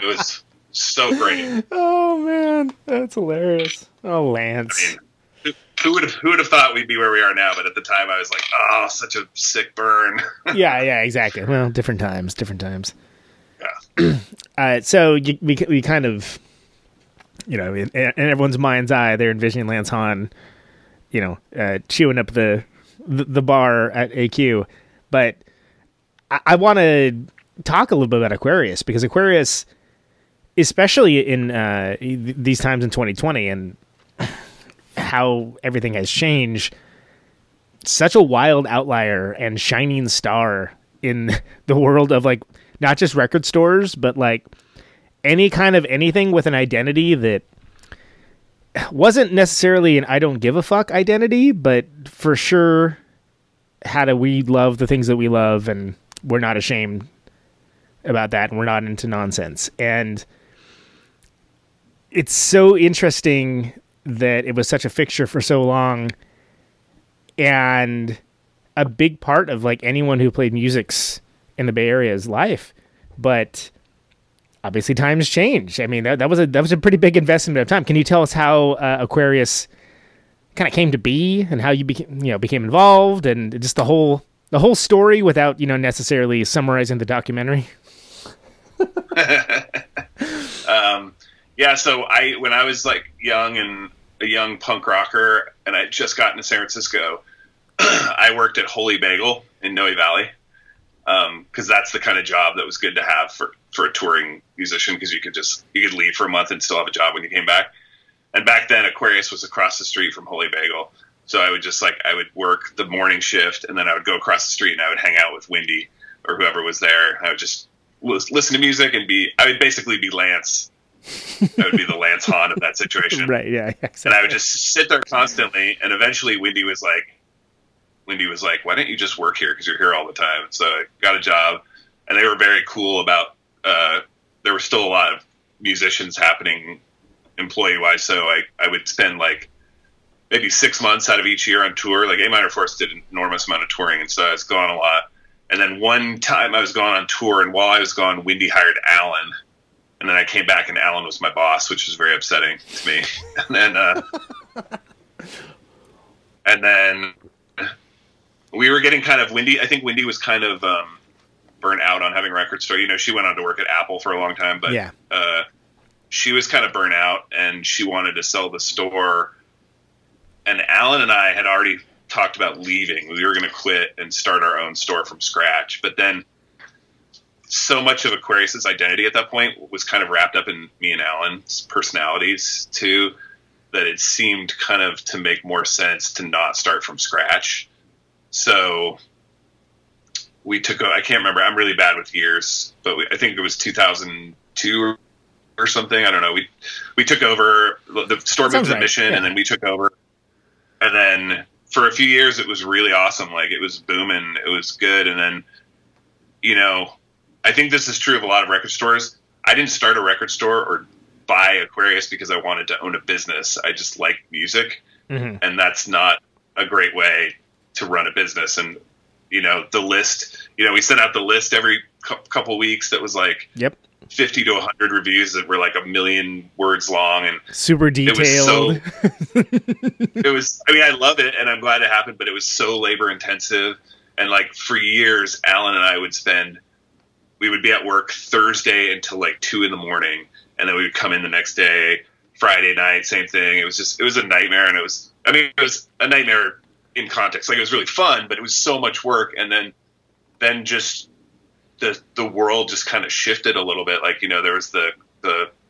It was so great. Oh man, that's hilarious. Oh, Lance. I mean, who would have thought we'd be where we are now? But at the time, I was like, oh, such a sick burn. yeah, exactly. Well, different times. Yeah. So we kind of, in everyone's mind's eye, they're envisioning Lance Hahn, chewing up the bar at AQ. But I want to talk a little bit about Aquarius, because Aquarius, especially in these times in 2020 and how everything has changed, such a wild outlier and shining star in the world of like not just record stores, but like any kind of anything with an identity that wasn't necessarily an I don't give a fuck identity, but for sure had a we love the things that we love and we're not ashamed about that and we're not into nonsense. And it's so interesting that it was such a fixture for so long and a big part of like anyone who played music's in the Bay Area's life. But obviously times change. I mean, that was a pretty big investment of time. Can you tell us how Aquarius kind of came to be and how you became involved and just the whole story without, necessarily summarizing the documentary? Yeah. So when I was like young and a young punk rocker and I just got into San Francisco, I worked at Holy Bagel in Noe Valley. Cause that's the kind of job that was good to have for a touring musician. Cause you could leave for a month and still have a job when you came back. And back then Aquarius was across the street from Holy Bagel. So I would I would work the morning shift and then I would go across the street and I would hang out with Wendy or whoever was there. I would just listen to music and I would basically be Lance. I would be the Lance Hahn of that situation. Right. Yeah. Exactly. And I would just sit there constantly. And eventually Wendy was like, why don't you just work here? Cause you're here all the time. So I got a job and they were very cool about, there were still a lot of musicians happening employee wise. So I would spend like maybe 6 months out of each year on tour. Like A Minor Force did an enormous amount of touring. And so I was gone a lot. And then one time I was gone on tour and while I was gone, Wendy hired Alan. And then I came back and Alan was my boss, which was very upsetting to me. And then we were getting kind of Wendy. I think Wendy was kind of burnt out on having a record store. She went on to work at Apple for a long time, but yeah. She was kind of burnt out and she wanted to sell the store. And Alan and I had already talked about leaving. We were going to quit and start our own store from scratch. But then so much of Aquarius's identity at that point was kind of wrapped up in me and Alan's personalities too, that it seemed kind of to make more sense to not start from scratch. So we took, I can't remember, I'm really bad with years, but I think it was 2002 or something. I don't know. We took over, the store moved to Mission, yeah. And then we took over. And then for a few years, it was really awesome. Like it was booming. It was good. And then, I think this is true of a lot of record stores. I didn't start a record store or buy Aquarius because I wanted to own a business. I just like music. Mm-hmm. And that's not a great way to run a business. And, the list, we sent out the list every couple weeks that was like 50 to 100 reviews that were like 1 million words long and super detailed. It was, I love it and I'm glad it happened, but it was so labor intensive. And like for years, Alan and I we would be at work Thursday until like 2 a.m. and then we would come in the next day, Friday night, same thing. It was a nightmare. And it was a nightmare in context. Like it was really fun, but it was so much work. And then just the world just kind of shifted a little bit. Like, there was the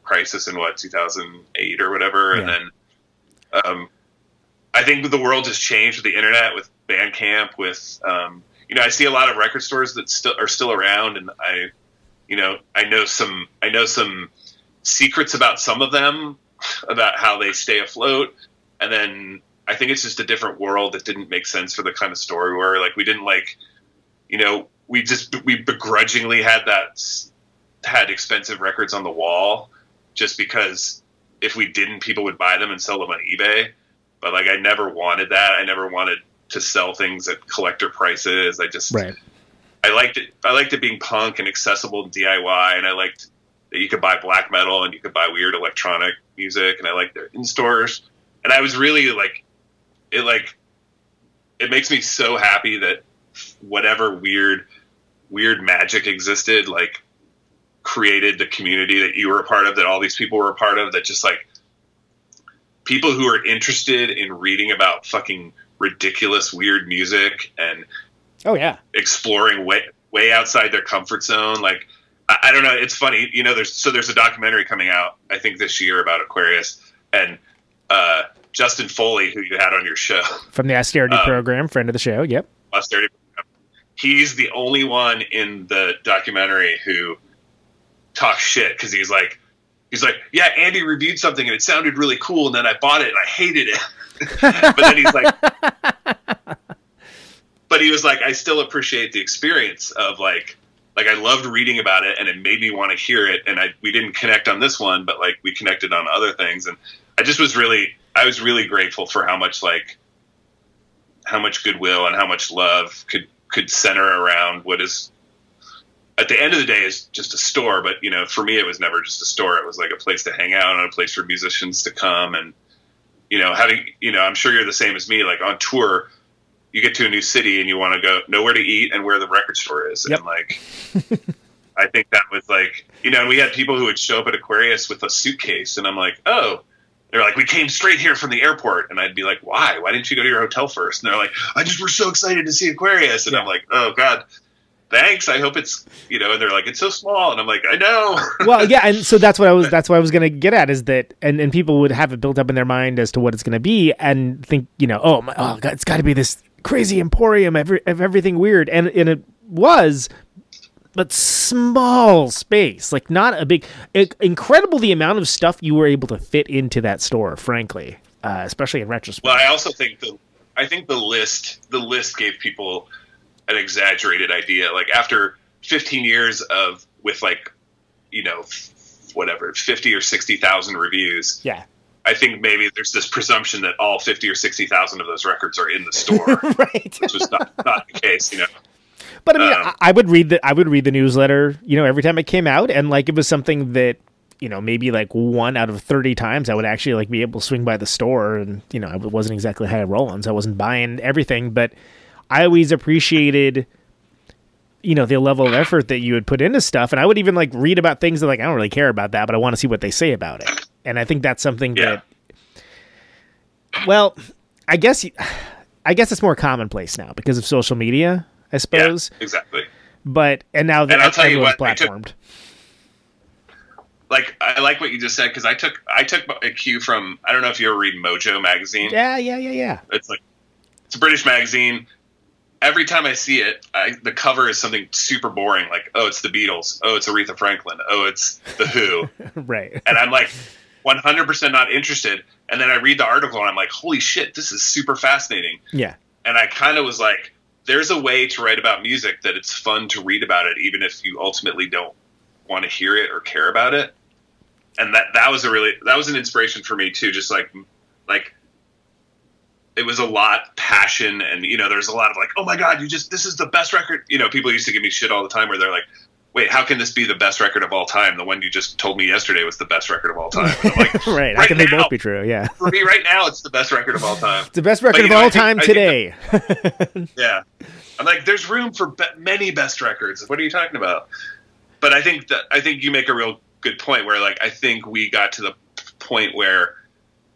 crisis in 2008 or whatever. Yeah. And then, I think the world has changed with the internet, with Bandcamp, with, I see a lot of record stores that are still around, and I know some secrets about some of them, about how they stay afloat, and then I think it's just a different world that didn't make sense for the kind of store we were. Like we didn't we begrudgingly had expensive records on the wall just because if we didn't, people would buy them and sell them on eBay. But like I never wanted that. I never wanted to sell things at collector prices. I liked it being punk and accessible to DIY, and I liked that you could buy black metal and you could buy weird electronic music, and I liked their in stores. And I was really it makes me so happy that whatever weird magic existed, like created the community that you were a part of, that all these people were a part of, that just like people who are interested in reading about fucking ridiculous, weird music and exploring way outside their comfort zone. Like, I don't know. It's funny, there's a documentary coming out, I think this year, about Aquarius, and Justin Foley, who you had on your show from the Austerity program, friend of the show. Yep. Austerity program. He's the only one in the documentary who talks shit. 'Cause he's like, he's like, yeah, Andee reviewed something and it sounded really cool, and then I bought it and I hated it. But then he's like, but he was like, I still appreciate the experience of like I loved reading about it and it made me want to hear it. And we didn't connect on this one, but like we connected on other things. And I was really grateful for how much goodwill and how much love could center around what is, at the end of the day, is just a store. But, you know, for me, it was never just a store. It was like a place to hang out and a place for musicians to come. And, you know, I'm sure you're the same as me, like on tour, you get to a new city and you want to know where to eat and where the record store is. Yep. And like, I think that was like, you know, and we had people who would show up at Aquarius with a suitcase and I'm like, oh, they're like, we came straight here from the airport. And I'd be like, why didn't you go to your hotel first? And they're like, we're so excited to see Aquarius. And I'm like, oh God, thanks. I hope it's, you know, and they're like, it's so small. And I'm like, I know. Well, yeah. And so that's what I was going to get at, is that, and people would have it built up in their mind as to what it's going to be and think, you know, oh God, it's got to be this crazy emporium of everything weird. And it was, but small space, like not a big, incredible the amount of stuff you were able to fit into that store, frankly, especially in retrospect. Well, I also think the list gave people an exaggerated idea. Like after 15 years with like, you know, whatever, 50 or 60,000 reviews. Yeah. I think maybe there's this presumption that all 50 or 60,000 of those records are in the store, right? Which was not the case, you know. But I mean, I would read the newsletter, you know, every time it came out, and like it was something that, you know, maybe like 1 out of 30 times I would actually like be able to swing by the store, and you know, I wasn't exactly high rolling, so I wasn't buying everything, but I always appreciated, you know, the level of effort that you would put into stuff, and I would even like read about things that like I don't really care about that, but I want to see what they say about it. And I think that's something that, well, I guess it's more commonplace now because of social media, I suppose. Yeah, exactly. But, and now that I'll tell you what, platformed. I like what you just said, because I took a cue from, I don't know if you ever read Mojo magazine. Yeah. It's a British magazine. Every time I see it, the cover is something super boring, like, oh, it's the Beatles, oh, it's Aretha Franklin, oh, it's the Who. Right. And I'm like 100% not interested. And then I read the article and I'm like, holy shit, this is super fascinating. Yeah. And I kind of was like, there's a way to write about music that it's fun to read about it, even if you ultimately don't want to hear it or care about it. And that was an inspiration for me too. Just like it was a lot passion, and you know, there's a lot of like, oh my God, this is the best record. You know, people used to give me shit all the time where they're like, wait, how can this be the best record of all time? The one you just told me yesterday was the best record of all time. And I'm like, right. How can they both be true? Yeah. For me right now, it's the best record of all time. It's the best record of all time today. Yeah. I'm like, there's room for many best records. What are you talking about? But I think you make a real good point where like, I think we got to the point where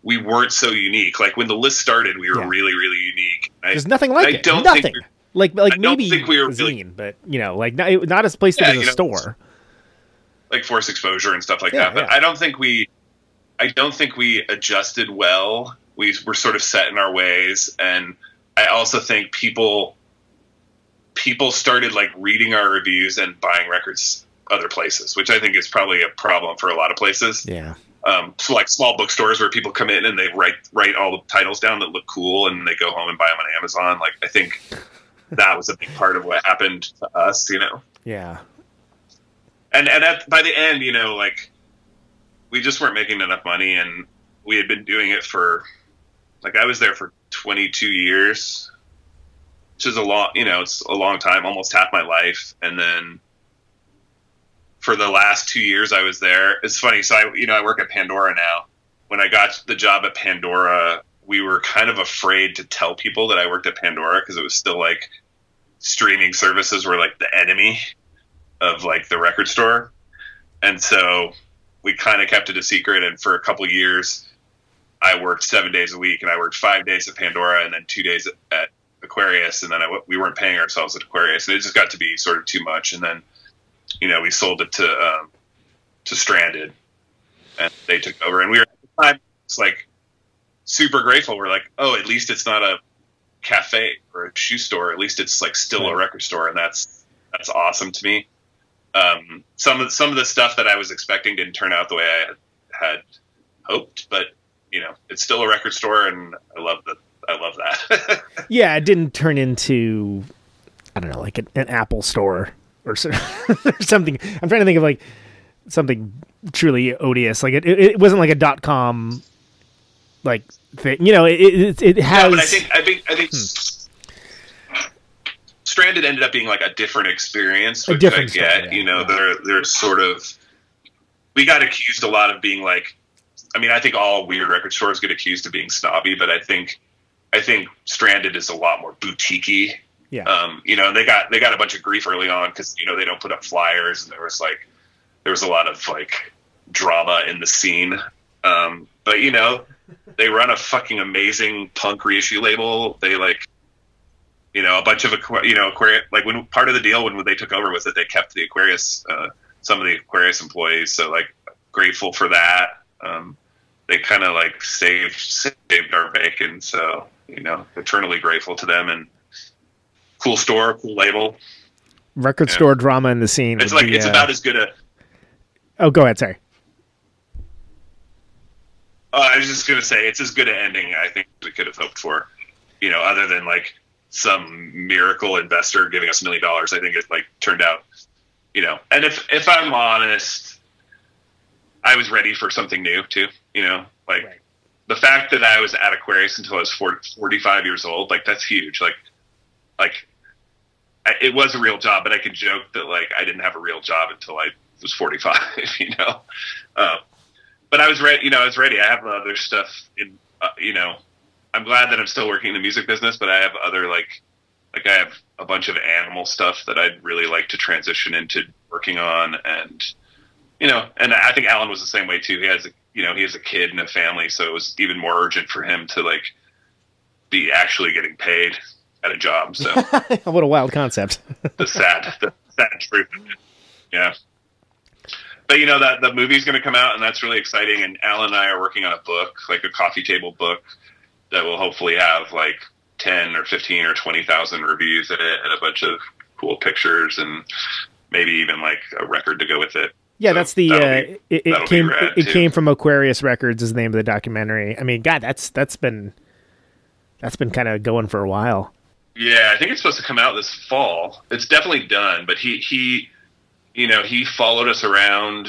we weren't so unique. Like when the list started, we were really, really unique. There's nothing like it. Nothing. Like maybe think we were zine, really, but you know, like not as place that is a store, like Forced Exposure and stuff like that. But I don't think we adjusted well. We were sort of set in our ways, and I also think people started like reading our reviews and buying records other places, which I think is probably a problem for a lot of places. Yeah. So like small bookstores where people come in and they write all the titles down that look cool, and they go home and buy them on Amazon. Like I think that was a big part of what happened to us, you know? Yeah. And by the end, you know, like we just weren't making enough money, and we had been doing it for, like, I was there for 22 years, which is it's a long time, almost half my life. And then for the last 2 years I was there, it's funny. So I work at Pandora now. When I got the job at Pandora, we were kind of afraid to tell people that I worked at Pandora, because it was still like streaming services were like the enemy of like the record store. And so we kind of kept it a secret. And for a couple of years, I worked 7 days a week, and I worked 5 days at Pandora and then 2 days at Aquarius. And then we weren't paying ourselves at Aquarius. And it just got to be sort of too much. And then, you know, we sold it to Stranded, and they took over. And we were at the time, it's like, super grateful. We're like, oh, at least it's not a cafe or a shoe store. At least it's like still a record store, and that's awesome to me. Some of the stuff that I was expecting didn't turn out the way had hoped, but it's still a record store, and I love that. Yeah, it didn't turn into, I don't know, like an Apple store or something. I'm trying to think of like something truly odious. Like it wasn't like a .com like thing. It has. Yeah, but I think Stranded ended up being like a different experience, which I get. They're sort of, we got accused a lot of being like, I mean, I think all weird record stores get accused of being snobby, but I think Stranded is a lot more boutique-y. Yeah. And they got a bunch of grief early on because they don't put up flyers, and there was a lot of like drama in the scene. But they run a fucking amazing punk reissue label. They a bunch of Aquarius, like when part of the deal when they took over was that they kept the Aquarius, some of the Aquarius employees. So like grateful for that. They kind of like saved our bacon. So, eternally grateful to them, and cool store, cool label. Record store drama in the scene. It's it's about as good a. Oh, go ahead. Sorry. I was just going to say it's as good an ending I think we could have hoped for, other than like some miracle investor giving us $1 million. I think it turned out, and if I'm honest, I was ready for something new too, right. The fact that I was at Aquarius until I was 45 years old, that's huge. It was a real job, but I could joke that I didn't have a real job until I was 45, but I was ready, I was ready. I have other stuff in, I'm glad that I'm still working in the music business, but I have other, I have a bunch of animal stuff that I'd really like to transition into working on. And, and I think Alan was the same way too. He has a kid and a family, so it was even more urgent for him to be actually getting paid at a job. So what a wild concept. the sad truth. Yeah. But that the movie's going to come out, and that's really exciting. And Alan and I are working on a book, a coffee table book that will hopefully have 10 or 15 or 20,000 reviews in it, and a bunch of cool pictures, and maybe even a record to go with it. Yeah, so that's the it came from Aquarius Records is the name of the documentary. I mean, God, that's been kind of going for a while. Yeah, I think it's supposed to come out this fall. It's definitely done, but he followed us around.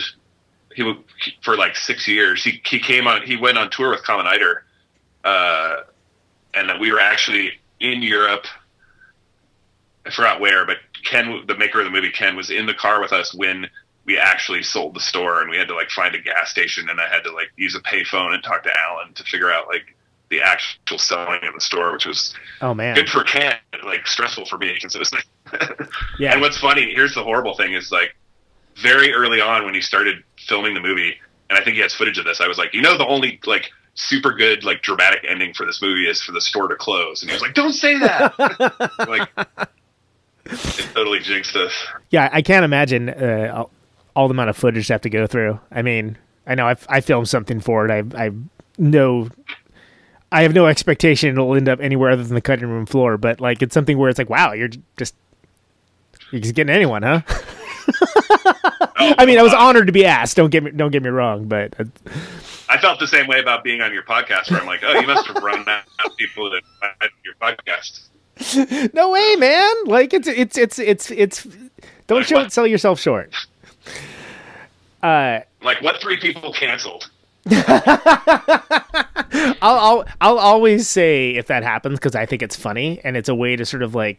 For 6 years. He went on tour with Common Eider, and we were actually in Europe. I forgot where, but Ken, the maker of the movie, Ken, was in the car with us when we actually sold the store, and we had to find a gas station, and I had to use a payphone and talk to Alan to figure out the actual selling of the store, which was good for Ken, stressful for me because it was yeah. And what's funny, here's the horrible thing is very early on when he started filming the movie, and I think he has footage of this, I was the only super good dramatic ending for this movie is for the store to close, and he was don't say that. It totally jinxed us. Yeah, I can't imagine all the amount of footage to have to go through. I mean, I know I filmed something for it. I have no expectation it'll end up anywhere other than the cutting room floor, but it's something where it's wow, you're just getting anyone, huh? I mean, I was honored to be asked. Don't get me wrong, but I felt the same way about being on your podcast, where I'm oh, you must have run out of people that at your podcast. No way, man! It's don't sell yourself short. What 3 people canceled? I'll always say if that happens because I think it's funny and it's a way to sort of I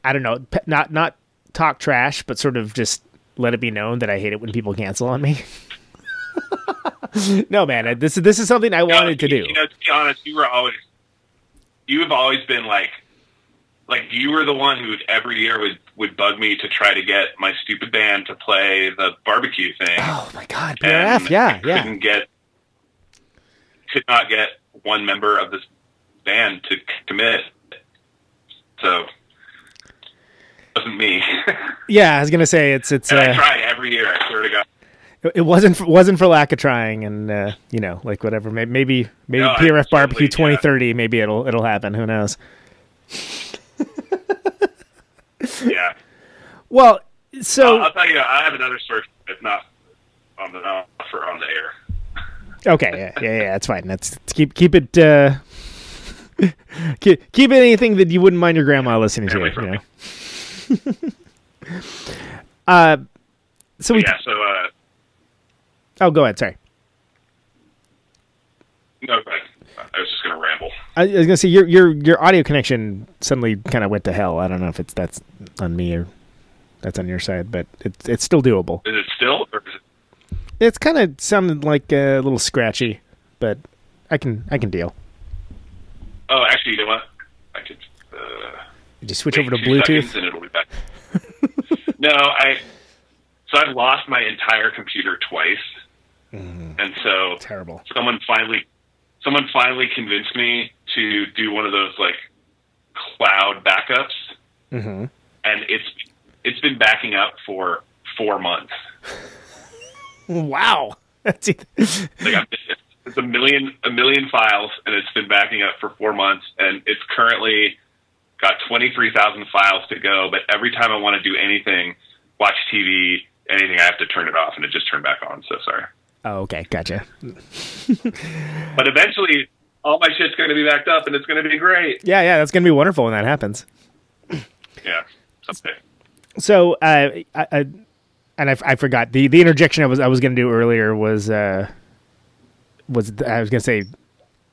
don't know, not talk trash, but sort of just let it be known that I hate it when people cancel on me. No, man, this is something I wanted to do. To be honest, you have always been you were the one who every year would bug me to try to get my stupid band to play the barbecue thing. Oh my God, PRF, yeah. Could not get one member of this band to commit. So it wasn't me. Yeah, I was gonna say it's. And I try every year. I swear to God. It wasn't for lack of trying, and whatever. Maybe no, PRF Barbecue 2030. Maybe it'll happen. Who knows? Yeah. Well, so I'll tell you. I have another story. It's not. on the air. Okay, yeah, that's fine. That's keep it keep it anything that you wouldn't mind your grandma listening to. You know? So we. Yeah. So. Oh, go ahead. Sorry. No, go ahead. I was just gonna ramble. I was gonna say your audio connection suddenly kind of went to hell. I don't know if that's on me or that's on your side, but it's still doable. Is it still? Or is it... It's kind of sounded like a little scratchy, but I can deal. Oh, actually, you know what? I could. You just switch over to Bluetooth, and it'll be back. No, So I've lost my entire computer twice, and so terrible. Someone finally convinced me to do one of those like cloud backups, and it's been backing up for 4 months. Wow, that's it's a million files, and it's been backing up for 4 months, and it's currently got 23,000 files to go. But every time I want to do anything, watch TV, anything, I have to turn it off, and it just turned back on. So sorry. Oh, okay, gotcha. But eventually, all my shit's going to be backed up, and it's going to be great. Yeah, that's going to be wonderful when that happens. Yeah, someday. So, I forgot the interjection I was going to do earlier was I was going to say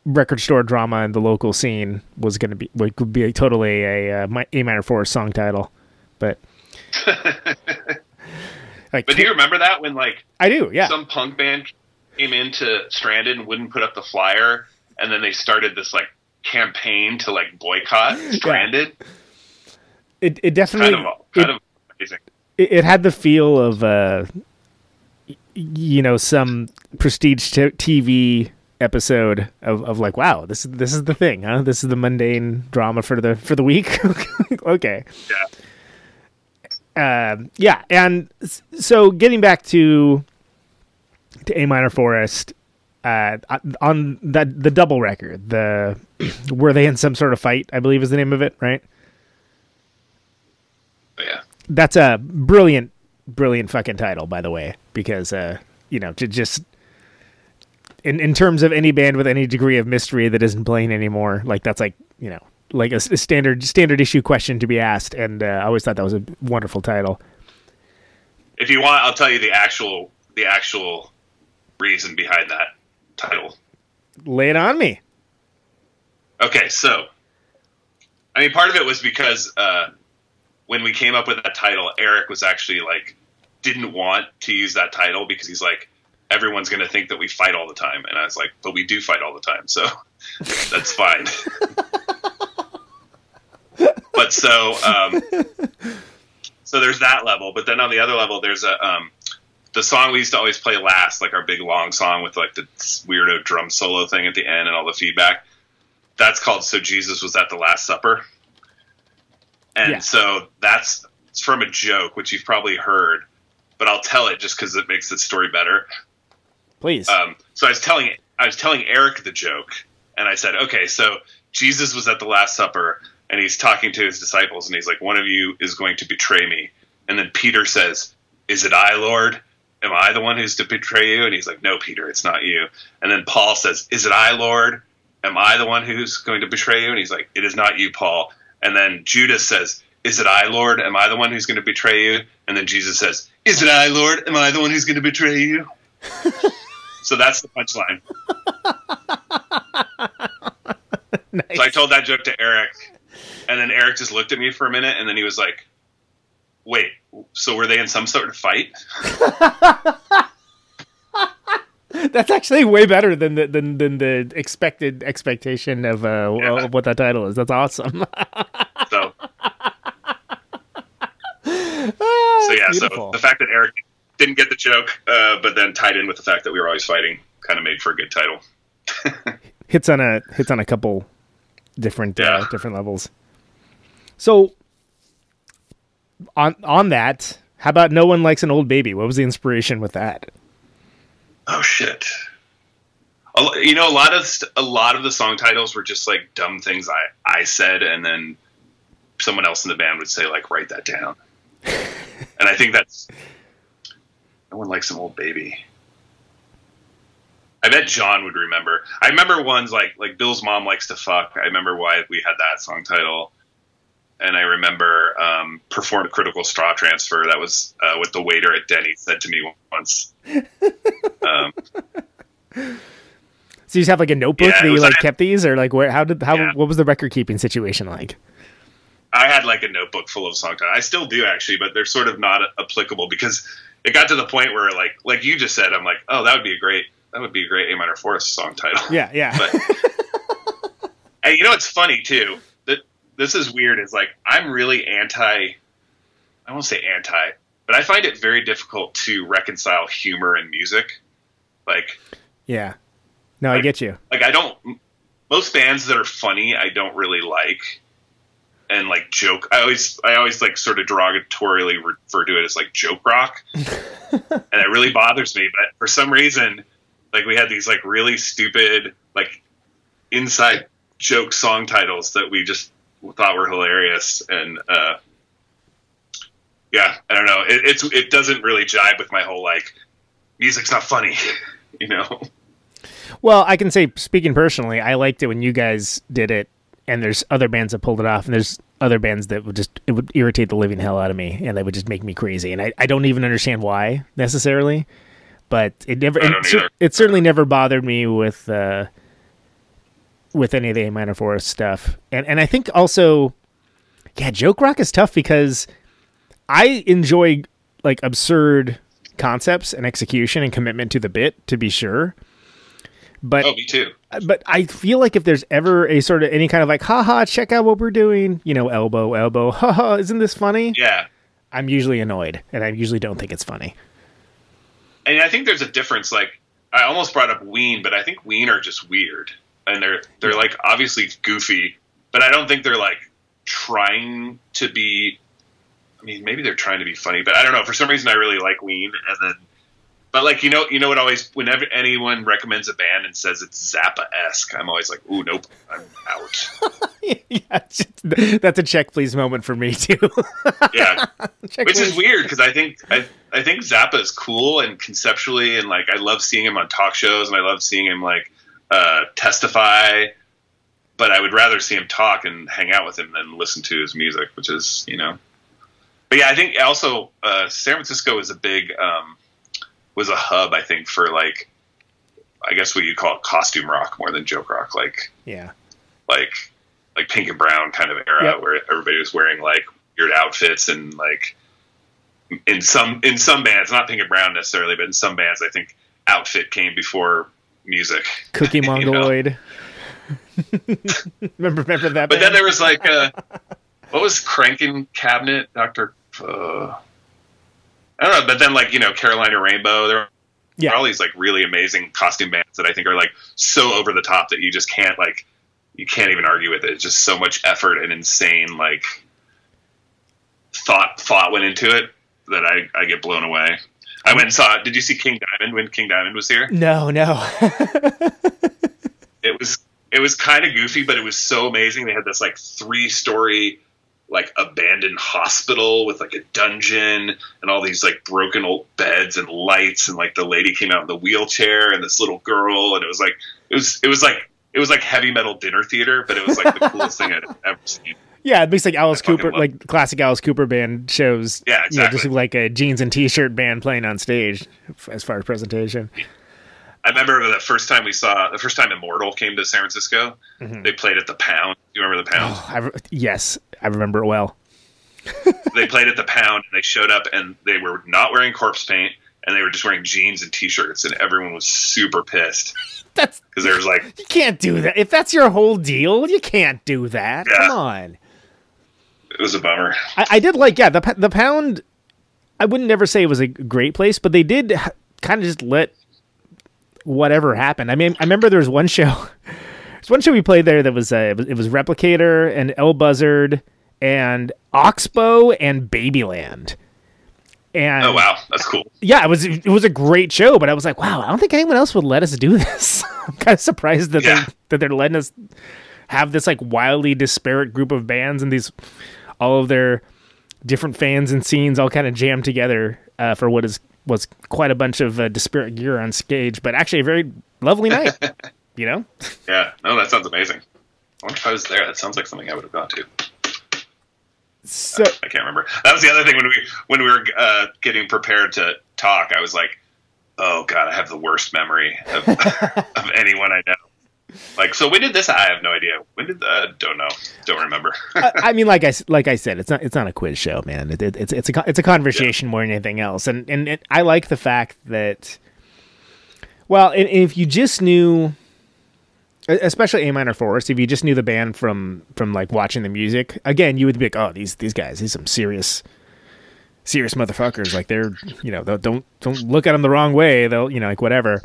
record store drama in the local scene would be totally a A minor 4 song title, but. But do you remember that when I do, yeah, some punk band came into Stranded and wouldn't put up the flyer, and then they started this campaign to boycott Stranded? Yeah. It definitely kind of amazing. It had the feel of some prestige TV episode of wow, this is the thing, huh? This is the mundane drama for the week. Okay. Yeah. Yeah, and so getting back to A minor forest, on the double record, were they in some sort of fight, I believe is the name of it, right? Oh, yeah. That's a brilliant fucking title, by the way, because to just in terms of any band with any degree of mystery that isn't playing anymore, that's like a standard issue question to be asked, and I always thought that was a wonderful title. If you want, I'll tell you the actual reason behind that title. Lay it on me. Okay, so part of it was because when we came up with that title, Eric was actually didn't want to use that title because he's like, everyone's going to think that we fight all the time, and I was like, but we do fight all the time, so that's fine. But so there's that level. But then on the other level, there's the song we used to always play last, our big long song with the weirdo drum solo thing at the end and all the feedback. That's called "So Jesus Was at the Last Supper," and so that's from a joke which you've probably heard, but I'll tell it just because it makes the story better. Please. So I was telling Eric the joke, and I said, okay, so Jesus was at the Last Supper. And he's talking to his disciples, and he's like, one of you is going to betray me. And then Peter says, is it I, Lord? Am I the one who's to betray you? And he's like, no, Peter, it's not you. And then Paul says, is it I, Lord? Am I the one who's going to betray you? And he's like, it is not you, Paul. And then Judas says, is it I, Lord? Am I the one who's going to betray you? And then Jesus says, is it I, Lord? Am I the one who's going to betray you? So that's the punchline. Nice. So I told that joke to Eric. And then Eric just looked at me for a minute, and then he was like, wait, so were they in some sort of fight? That's actually way better than the expectation of what that title is. That's awesome. So the fact that Eric didn't get the joke, but then tied in with the fact that we were always fighting, kind of made for a good title. hits on a couple different levels. So on that, how about No One Likes an Old Baby? What was the inspiration with that? Oh shit! A lot of the song titles were just dumb things I said, and then someone else in the band would say write that down. And I think that's No One Likes an Old Baby. I bet John would remember. I remember ones like Bill's Mom Likes to Fuck. I remember why we had that song title. And I remember Performed Critical Straw Transfer. That was what the waiter at Denny said to me once. So you just have like a notebook that you like I kept these, or like what was the record keeping situation like? I had like a notebook full of song titles. I still do actually, but they're sort of not applicable because it got to the point where like you just said, I'm like, oh, that would be a great A minor fourth song title. Yeah. But, and you know what's funny too? That this is weird. Is like I'm really I won't say anti, but I find it very difficult to reconcile humor and music. Like, yeah. No, I get you. Like most bands that are funny, I don't really like, and like joke. I always like sort of derogatorily refer to it as like joke rock, and it really bothers me. But for some reason, like we had these like really stupid like inside joke song titles that we just thought were hilarious, and yeah, I don't know. It doesn't really jibe with my whole like music's not funny, you know. Well, I can say, speaking personally, I liked it when you guys did it, and there's other bands that pulled it off, and there's other bands that it would irritate the living hell out of me, and they would just make me crazy, and I don't even understand why necessarily, but it certainly never bothered me with any of the A minor fourth stuff, and I think also, yeah, joke rock is tough because I enjoy like absurd concepts and execution and commitment to the bit, to be sure. But, me too. But I feel like if there's ever a sort of any kind of like, haha, check out what we're doing, you know, elbow, haha, isn't this funny? Yeah. I'm usually annoyed, and I usually don't think it's funny. And I think there's a difference. Like, I almost brought up Ween, but I think Ween are just weird. And they're like obviously goofy, but I don't think they're like trying to be, I mean, maybe they're trying to be funny, but I don't know. For some reason, I really like Ween. And then, but like, you know what always, whenever anyone recommends a band and says it's Zappa-esque, I'm always like, ooh, nope, I'm out. Yeah, that's a check please moment for me too. Yeah. Which is weird because I think Zappa is cool and conceptually, and like, I love seeing him on talk shows and I love seeing him like testify, but I would rather see him talk and hang out with him than listen to his music, which is, you know, but yeah, I think also San Francisco is was a hub, I think, for like, I guess what you'd call it costume rock more than joke rock. Like, yeah, like Pink and Brown kind of era, yep, where everybody was wearing like weird outfits, and like in some bands, not Pink and Brown necessarily, but in some bands, I think outfit came before music. Cookie Mongoloid. remember that band? But then there was like what was Crankin' Cabinet, Dr. I don't know, but then like, you know, Carolina Rainbow, there are all these like really amazing costume bands that I think are like so over the top that you just can't you can't even argue with it. It's just so much effort and insane like thought went into it that I get blown away. I went and saw it. Did you see King Diamond when King Diamond was here? No. It was kind of goofy, but it was so amazing. They had this like 3-story like abandoned hospital with like a dungeon and all these like broken old beds and lights, and like the lady came out in the wheelchair and this little girl, and it was like heavy metal dinner theater, but it was like the coolest thing I'd ever seen. Yeah, it makes like Alice Cooper, like classic Alice Cooper band shows. Yeah, exactly. You know, just like a jeans and t-shirt band playing on stage as far as presentation. I remember the first time Immortal came to San Francisco, they played at the Pound. Do you remember the Pound? Yes, I remember it well. They played at the Pound, and they showed up, and they were not wearing corpse paint, and they were just wearing jeans and t-shirts, and everyone was super pissed. Because there was like, you can't do that. If that's your whole deal, you can't do that. Yeah. Come on. It was a bummer. I did like, the Pound, I wouldn't never say it was a great place, but they did kind of just let whatever happened. I mean, I remember there was one show. There's one show we played there that was it was Replicator and El Buzzard and Oxbow and Babyland. And oh wow, that's cool. Yeah, it was a great show, but I was like, wow, I don't think anyone else would let us do this. I'm kind of surprised that they're letting us have this like wildly disparate group of bands and all of their different fans and scenes all kind of jammed together for what was quite a bunch of disparate gear on stage, but actually a very lovely night, you know? Yeah. No, that sounds amazing. I wonder if I was there. That sounds like something I would have gone to. So I can't remember. That was the other thing when we were getting prepared to talk. I was like, "Oh God, I have the worst memory of, of anyone I know." Like, so when did this? I have no idea. When did? Don't know. Don't remember. I mean, like I said, it's not a quiz show, man. It's a conversation more than anything else, and I like the fact that. Well, if you just knew, especially A minor forest, if you just knew the band from like watching the music, again, you would be like, oh, these guys, these some serious motherfuckers. Like they're, you know, don't look at them the wrong way. They'll, you know, like whatever.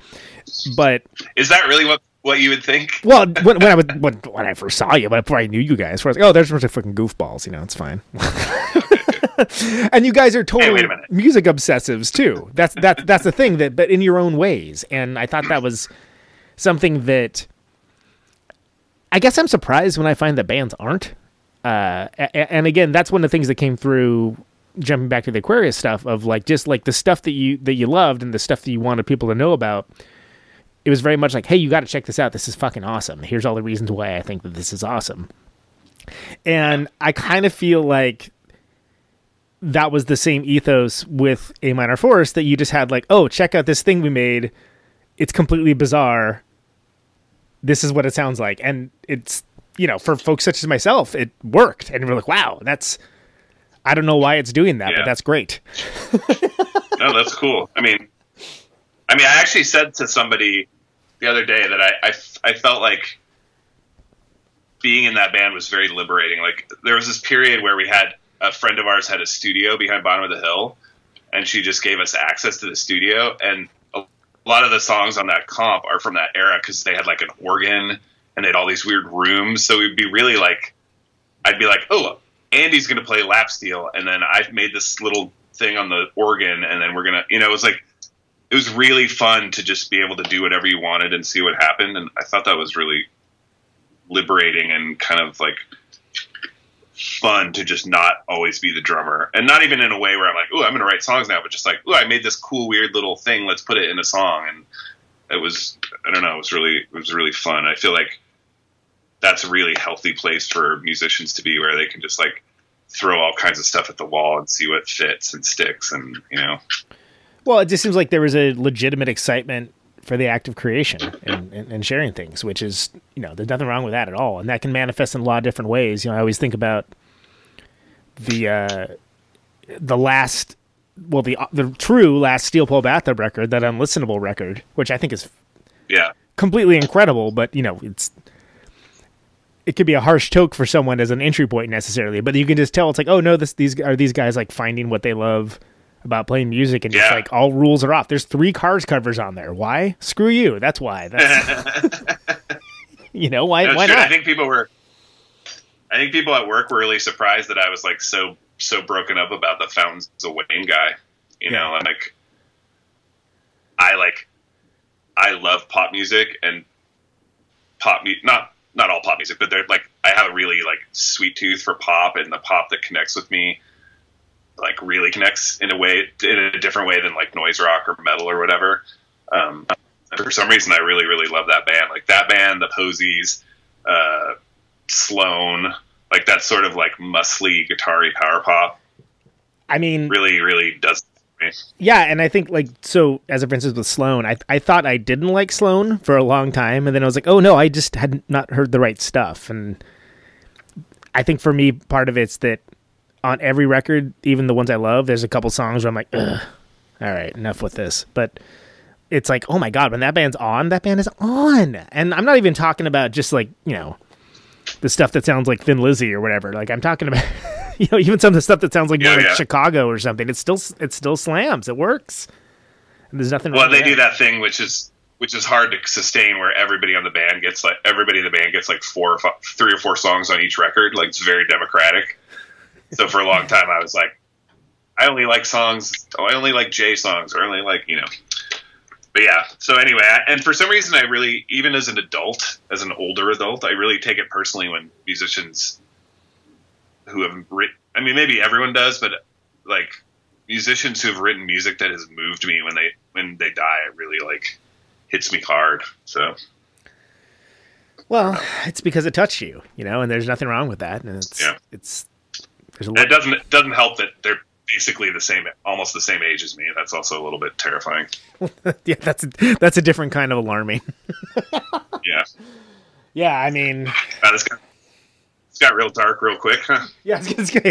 But is that really what you would think? Well, when I first saw you, but before I knew you guys, I was like, oh, there's a bunch of fucking goofballs. You know, it's fine. And you guys are total music obsessives too. That's the thing, but in your own ways. And I thought that was something that I guess I'm surprised when I find that bands aren't. And again, that's one of the things that came through jumping back to the Aquarius stuff of like just like the stuff that you loved and the stuff that you wanted people to know about. It was very much like, hey, you got to check this out. This is fucking awesome. Here's all the reasons why I think that this is awesome. And I kind of feel like that was the same ethos with A minor forest, that you just had like, oh, check out this thing we made. It's completely bizarre. This is what it sounds like. And it's, you know, for folks such as myself, it worked. And we're like, wow, I don't know why it's doing that, but that's great. No, that's cool. I mean, I actually said to somebody the other day that I felt like being in that band was very liberating. Like there was this period where we had a friend of ours had a studio behind Bottom of the Hill, and she just gave us access to the studio. And a lot of the songs on that comp are from that era because they had like an organ and they had all these weird rooms. So we'd be really like, I'd be like, oh, Andy's going to play lap steel. And then I've made this little thing on the organ. And then we're going to, you know, it was really fun to just be able to do whatever you wanted and see what happened. And I thought that was really liberating and kind of like fun to just not always be the drummer, and not even in a way where I'm like, oh, I'm going to write songs now, but just like, oh, I made this cool, weird little thing. Let's put it in a song. And it was, I don't know, it was really fun. I feel like that's a really healthy place for musicians to be, where they can just like throw all kinds of stuff at the wall and see what fits and sticks. And, you know, well, it just seems like there was a legitimate excitement for the act of creation and sharing things, which is, you know, there's nothing wrong with that at all. And that can manifest in a lot of different ways. You know, I always think about the true last Steel Pole Bathtub record, that Unlistenable record, which I think is completely incredible, but you know, it could be a harsh toke for someone as an entry point necessarily, but you can just tell it's like, oh no, these guys like finding what they love about playing music, and just like all rules are off. There's 3 Cars covers on there. Why? Screw you. That's why. You know, why not? I think people at work were really surprised that I was like so broken up about the Fountains of Wayne guy. You know, and like I love pop music, and not all pop music, but they're like, I have a really like sweet tooth for pop, and the pop that connects with me like really connects in a different way than like noise rock or metal or whatever. For some reason, I really, really love that band. Like that band, the Posies, Sloan, like that sort of like muscly guitar-y power pop. I mean, really, really does it for me. Yeah, and I think like, so as for instance with Sloan, I thought I didn't like Sloan for a long time, and then I was like, oh no, I just had not heard the right stuff. And I think for me, part of it's that on every record, even the ones I love, there's a couple songs where I'm like, ugh, all right, enough with this. But it's like, oh my God, when that band is on. And I'm not even talking about just like, you know, the stuff that sounds like Thin Lizzy or whatever. Like I'm talking about, you know, even some of the stuff that sounds like more like Chicago or something. It still slams. It works. And there's nothing wrong with they do that thing, which is hard to sustain, where everybody in the band gets like 3 or 4 songs on each record. Like it's very democratic. So for a long time, I was like, I only like J songs, or only like, you know. But yeah, so anyway, and for some reason, I really, even as an older adult, I really take it personally when musicians who have written, I mean, maybe everyone does, but like musicians who have written music that has moved me when they die, I really like, hits me hard. So, well, it's because it touched you, and there's nothing wrong with that. And it's there's a lot. It doesn't help that they're basically almost the same age as me. That's also a little bit terrifying. Yeah, that's a different kind of alarming. Yeah. Yeah, I mean, it's got real dark real quick, huh? Yeah,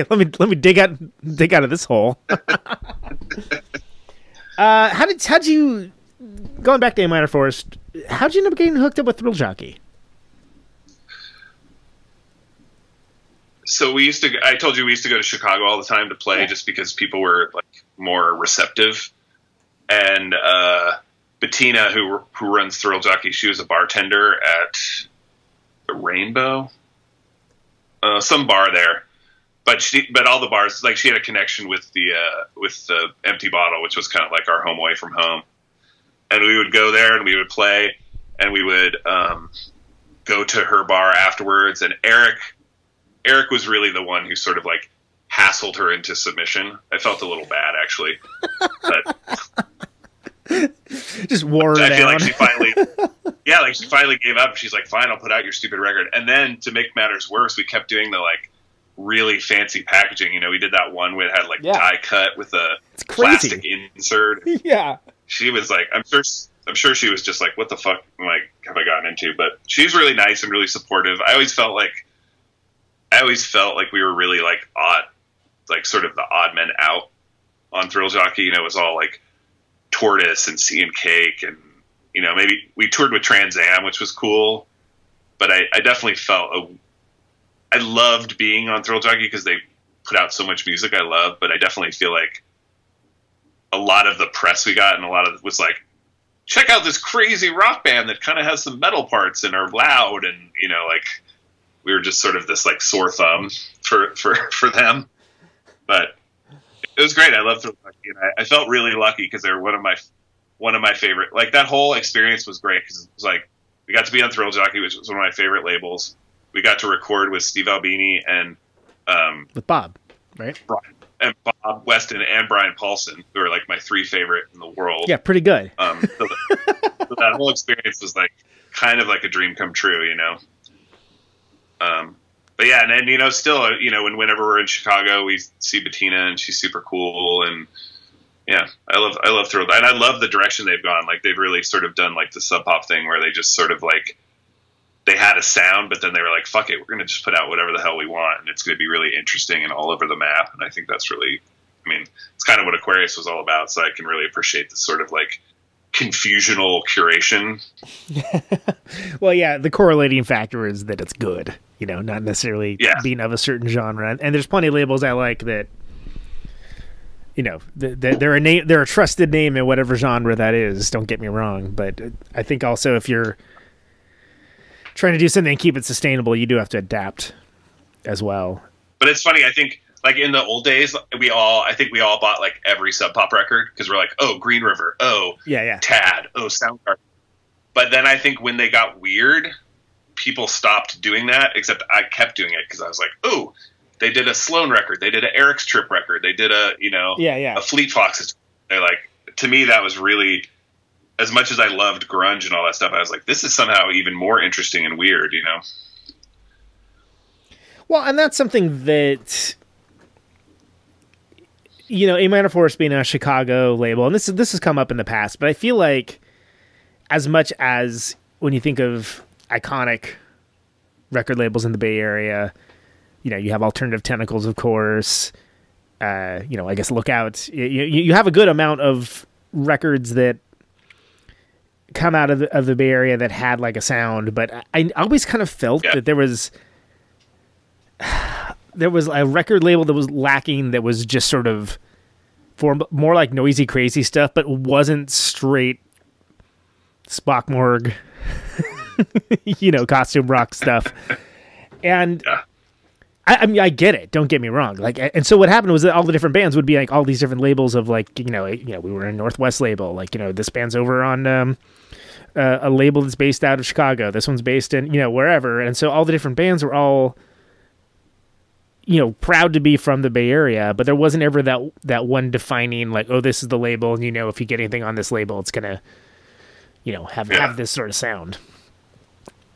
let me dig out of this hole. How'd you, going back to A Minor Forest, how'd you end up getting hooked up with Thrill Jockey? So I told you we used to go to Chicago all the time to play, just because people were like more receptive. And Bettina, who runs Thrill Jockey, she was a bartender at the Rainbow, some bar there. But all the bars, like, she had a connection with the Empty Bottle, which was kind of like our home away from home. And we would go there and we would play, and we would go to her bar afterwards. And Eric was really the one who sort of like hassled her into submission. I felt a little bad, actually. But just wore her down. I feel like she finally gave up. She's like, fine, I'll put out your stupid record. And then to make matters worse, we kept doing the like really fancy packaging. We did that one where it had like die cut with a plastic insert. Yeah. She was like, I'm sure she was just like, what the fuck have I gotten into? But she's really nice and really supportive. I always felt like we were really like odd, like sort of the odd men out on Thrill Jockey. It was all like Tortoise and Sea and Cake, and maybe we toured with Trans Am, which was cool. But I definitely felt I loved being on Thrill Jockey because they put out so much music I love. But I definitely feel like a lot of the press we got and a lot of it was like, check out this crazy rock band that kind of has some metal parts and are loud, and like we were just sort of this like sore thumb for them. But it was great. I loved Thrill Jockey, and I felt really lucky because they were one of my favorite. Like, that whole experience was great because it was like we got to be on Thrill Jockey, which was one of my favorite labels. We got to record with Steve Albini and with Bob, right? And Bob Weston and Brian Paulson, who are like my three favorite in the world. Yeah, pretty good. So that whole experience was like kind of like a dream come true, But yeah, and then still, whenever we're in Chicago, we see Bettina, and she's super cool, and yeah, I love Thrill, and I love the direction they've gone. Like, they've really sort of done like the Sub Pop thing, where they just sort of like they had a sound, but then they were like, fuck it, we're going to just put out whatever the hell we want, and it's going to be really interesting and all over the map. And I think that's really, it's kind of what Aquarius was all about. So I can really appreciate this sort of like confusional curation. Well, yeah, the correlating factor is that it's good, not necessarily being of a certain genre. And there's plenty of labels I like that, they're a trusted name in whatever genre that is. Don't get me wrong, but I think also if you're trying to do something and keep it sustainable, you do have to adapt as well. But it's funny, I think, like, in the old days, I think we all bought like every Sub Pop record because we're like, oh, Green River, oh, Tad, oh, Soundgarden. But then I think when they got weird, people stopped doing that, except I kept doing it because I was like, oh, they did a Sloan record, they did an Eric's Trip record, they did a Fleet Foxes. They're like, to me, that was really, as much as I loved grunge and all that stuff, I was like, this is somehow even more interesting and weird, Well, and that's something that, A Minor Forest being a Chicago label, and this has come up in the past, but I feel like as much as when you think of iconic record labels in the Bay Area, you have Alternative Tentacles, of course, I guess Lookout. You have a good amount of records that come out of the Bay Area that had like a sound, but I always kind of felt that there was a record label that was lacking, that was just sort of for more like noisy, crazy stuff, but wasn't straight Spockmorg, costume rock stuff. And I mean, I get it. Don't get me wrong. Like, and so what happened was that all the different bands would be like all these different labels of like, we were in Northwest label, like, this band's over on a label that's based out of Chicago. This one's based in, wherever. And so all the different bands were all, proud to be from the Bay Area, but there wasn't ever that one defining, like, oh, this is the label. And, if you get anything on this label, it's going to, have this sort of sound.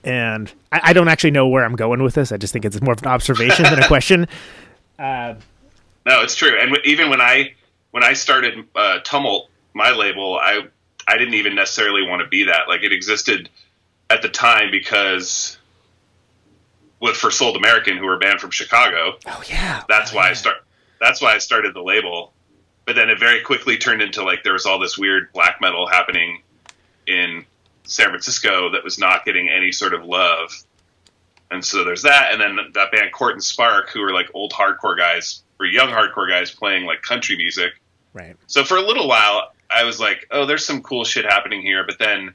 And I don't actually know where I'm going with this. I just think it's more of an observation than a question. No, it's true. And even when I started Tumult, my label, I didn't even necessarily want to be that. Like, it existed at the time because for Sold American, who were a band from Chicago. Oh yeah, that's why I started the label. But then it very quickly turned into like there was all this weird black metal happening in San Francisco that was not getting any sort of love. And so there's that. And then that band Court and Spark, who were like old hardcore guys or young hardcore guys playing like country music. Right. So for a little while I was like, oh, there's some cool shit happening here. But then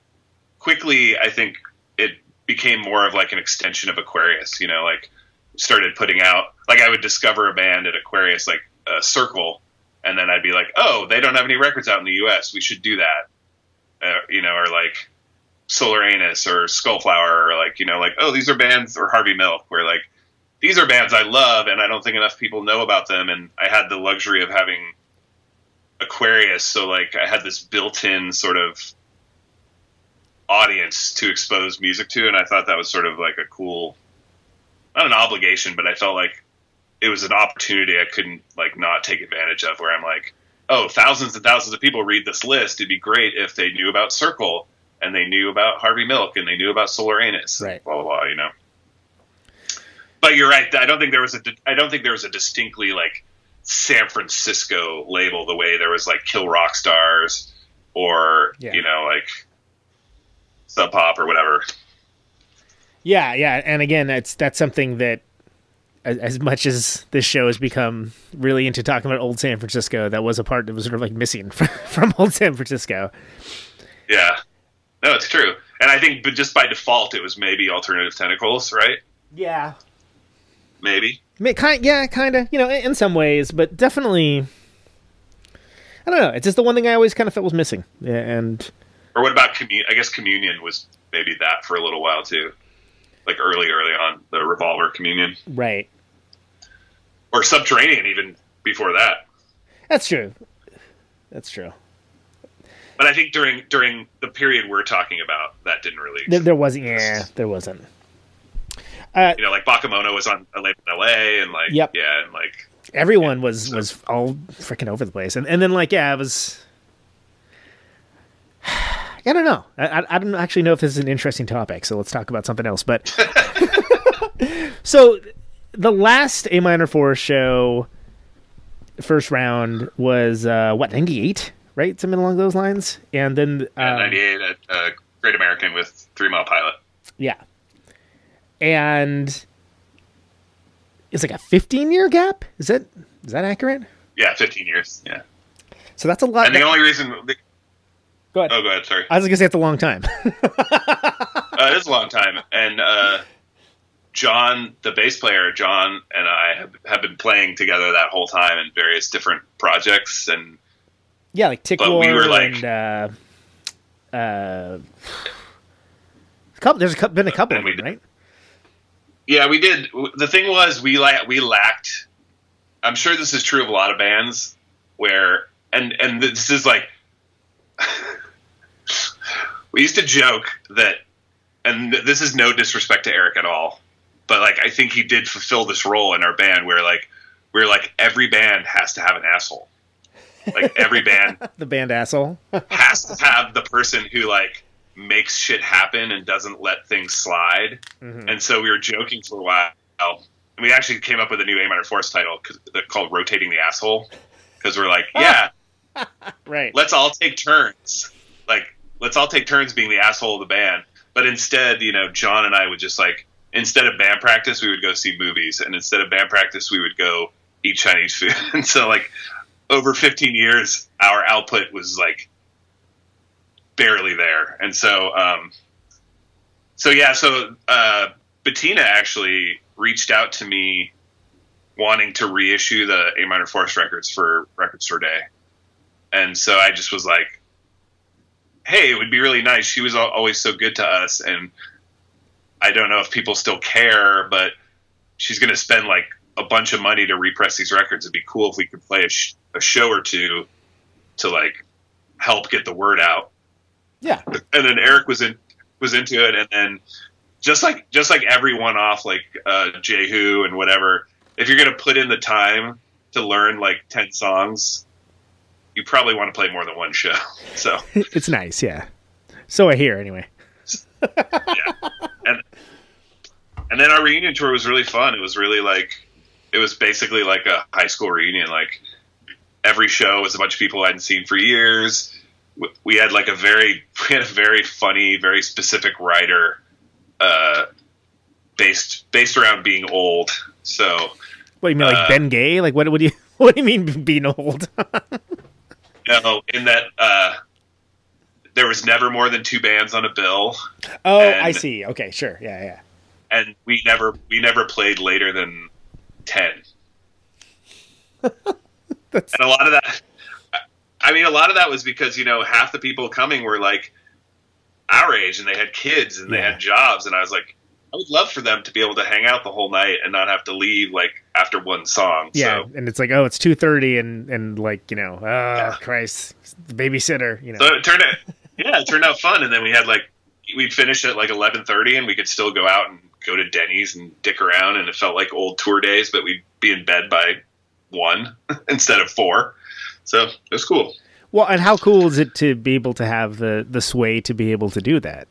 quickly, I think it became more of like an extension of Aquarius, like started putting out, like I would discover a band at Aquarius, like Circle. And then I'd be like, oh, they don't have any records out in the US. We should do that. Or like Solar Anus or Skullflower, or like, oh, these are bands, or Harvey Milk, where like, these are bands I love and I don't think enough people know about them. And I had the luxury of having Aquarius. So like I had this built-in sort of audience to expose music to. And I thought that was sort of like a cool, not an obligation, but I felt like it was an opportunity I couldn't like not take advantage of, where I'm like, oh, thousands and thousands of people read this list. It'd be great if they knew about Circle and they knew about Harvey Milk and they knew about Solar Anus, right? Blah blah blah. But you're right. I don't think there was a distinctly like San Francisco label the way there was like Kill Rock Stars or like Sub Pop or whatever. Yeah, and again, that's something that, as much as this show has become really into talking about old San Francisco, that was a part that was sort of like missing from old San Francisco. Yeah. No, it's true. And I think, but just by default, it was maybe Alternative Tentacles, right? Yeah. Maybe. Kind of, in some ways, but definitely, I don't know. It's just the one thing I always kind of felt was missing. And or what about I guess Communion was maybe that for a little while too. Like early on, the Revolver Communion. Right. Or Subterranean even before that. That's true. But I think during the period we're talking about, that didn't really exist. There wasn't. Like Bakemono was on a label in LA, and like, yep. Yeah, and like everyone was all freaking over the place. And then like, yeah, it was, I don't know. I don't actually know if this is an interesting topic, so let's talk about something else. But so the last A minor 4 show, first round was 98, right? Something along those lines. And then 98 at Great American with 3 Mile Pilot. Yeah. And it's like a 15-year gap. Is that accurate? Yeah, 15 years. Yeah. So that's a lot. And the only reason. Go ahead. Oh, go ahead. Sorry. I was gonna say it's a long time. It is a long time, and John, the bass player, John and I have been playing together that whole time in various different projects, and yeah, like Tick War, we were like, and there's been a couple of them, right? Yeah, we did. The thing was, we lacked. I'm sure this is true of a lot of bands where, and this is like, we used to joke that, and this is no disrespect to Eric at all, but like I think he did fulfill this role in our band where like we're like every band has to have an asshole. Like every band, the band asshole has to have the person who like makes shit happen and doesn't let things slide. Mm-hmm. And so we were joking for a while. And we actually came up with a new A minor force title called Rotating the Asshole. Because we're like, yeah, right. Let's all take turns. Like, let's all take turns being the asshole of the band. But instead, John and I would just like, instead of band practice, we would go see movies. And instead of band practice, we would go eat Chinese food. And so like over 15 years, our output was like, barely there. And so Bettina actually reached out to me wanting to reissue the A minor force records for Record Store Day. And so I just was like, hey, it would be really nice. She was always so good to us. And I don't know if people still care, but she's going to spend like a bunch of money to repress these records. It'd be cool if we could play a show or two to like help get the word out. Yeah. And then Eric was into it, and then just like every one-off, like Jehu and whatever, if you're gonna put in the time to learn like 10 songs, you probably want to play more than one show. So it's nice, yeah. So I hear anyway. Yeah. And then our reunion tour was really fun. It was really it was basically like a high school reunion. Like every show was a bunch of people I hadn't seen for years. We had a very funny, very specific writer, based around being old. So what, you mean like Ben Gay? Like what do you mean being old? No, in that there was never more than 2 bands on a bill. Oh, I see. Okay, sure. Yeah. And we never played later than 10. And a lot of that was because, half the people coming were like our age and they had kids and they had jobs. And I was like, I would love for them to be able to hang out the whole night and not have to leave after one song. Yeah. So, and it's like, oh, it's 2:30 and Christ, the babysitter, So it turned out fun. And then we had we'd finish at 11:30 and we could still go out and go to Denny's and dick around. And it felt like old tour days, but we'd be in bed by 1 instead of 4. So it was cool. Well, and how cool is it to be able to have the sway to be able to do that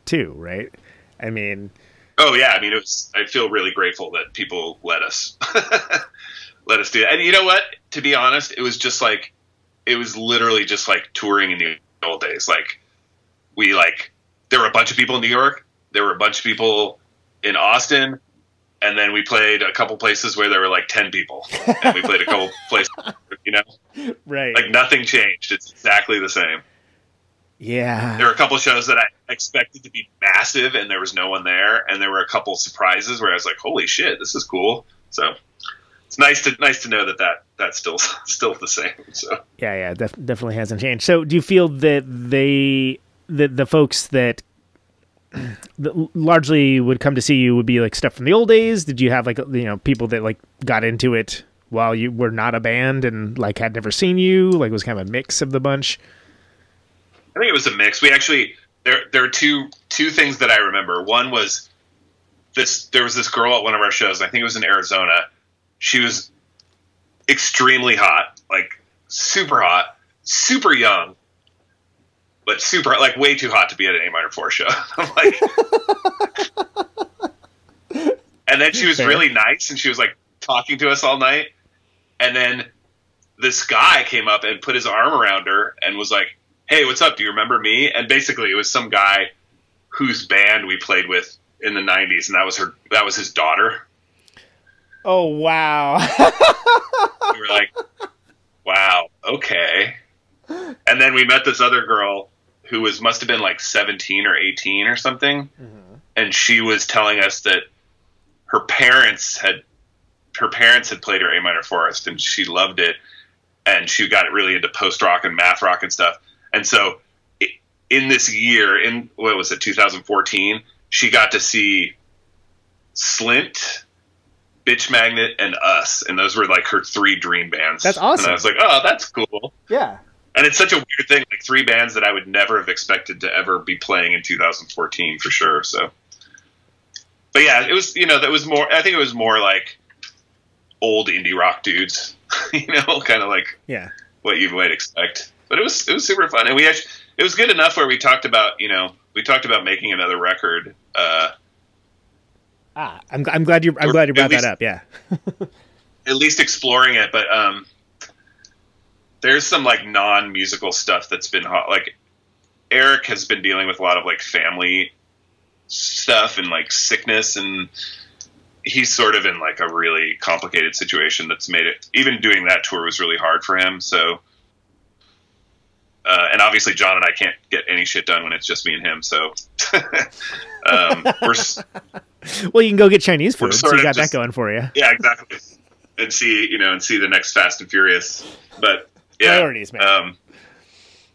too, right? I mean... Oh yeah, I mean, I feel really grateful that people let us do that. And you know what? To be honest, it was literally just like touring in the old days. There were a bunch of people in New York, there were a bunch of people in Austin, and then we played a couple places where there were 10 people, and we played a couple places, right? Nothing changed. It's exactly the same. Yeah. There were a couple shows that I expected to be massive and there was no one there. And there were a couple surprises where I was like, holy shit, this is cool. So it's nice to know that's still the same. So yeah, definitely hasn't changed. So do you feel that the folks that largely would come to see you would be stuff from the old days? Did you have people that got into it while you were not a band and had never seen you? It was kind of a mix of the bunch? I think it was a mix. We actually there are two things that I remember. One was there was this girl at one of our shows. I think it was in Arizona. She was extremely hot, super hot, super young, but super way too hot to be at an A minor 4 show. And then she was really nice, and she was talking to us all night. And then this guy came up and put his arm around her and was like, hey, what's up? Do you remember me? And basically it was some guy whose band we played with in the 90s. And that was his daughter. Oh, wow. We were like, wow, okay. And then we met this other girl who must have been 17 or 18 or something. Mm-hmm. And she was telling us that her parents had played her A minor forest and she loved it. And she got really into post rock and math rock and stuff. And so in this year, in 2014, she got to see Slint, Bitch Magnet, and Us. And those were her 3 dream bands. That's awesome. And I was like, oh, that's cool. Yeah. And it's such a weird thing, 3 bands that I would never have expected to ever be playing in 2014 for sure. So, but yeah, it was, that was more, I think it was more old indie rock dudes, kind of what you might expect. But it was super fun, and it was good enough where we talked about making another record. I'm glad you brought that up. Yeah, at least exploring it. But there's some non-musical stuff that's been hot. Eric has been dealing with a lot of family stuff and sickness, and he's sort of in a really complicated situation that's made it. Even doing that tour was really hard for him. So. And obviously John and I can't get any shit done when it's just me and him. So, well, you can go get Chinese food. So you got that going for you. Yeah, exactly. And see the next Fast and Furious. But yeah, priorities, man.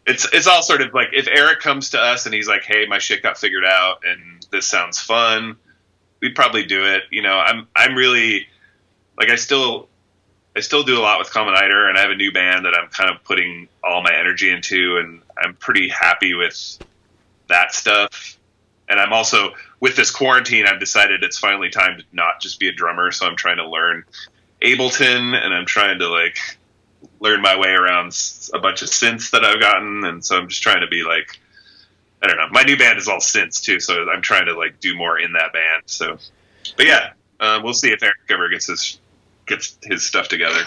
It's all sort of if Eric comes to us and he's like, hey, my shit got figured out and this sounds fun, we'd probably do it. I'm really I still I still do a lot with Common Eider, and I have a new band that I'm kind of putting all my energy into, and I'm pretty happy with that stuff. And I'm also, with this quarantine, I've decided it's finally time to not just be a drummer, so I'm trying to learn Ableton, and I'm trying to, like, learn my way around a bunch of synths that I've gotten, and so I'm just trying to be, like, I don't know. My new band is all synths, too, so I'm trying to, like, do more in that band. So, but yeah, we'll see if Eric ever gets his stuff together.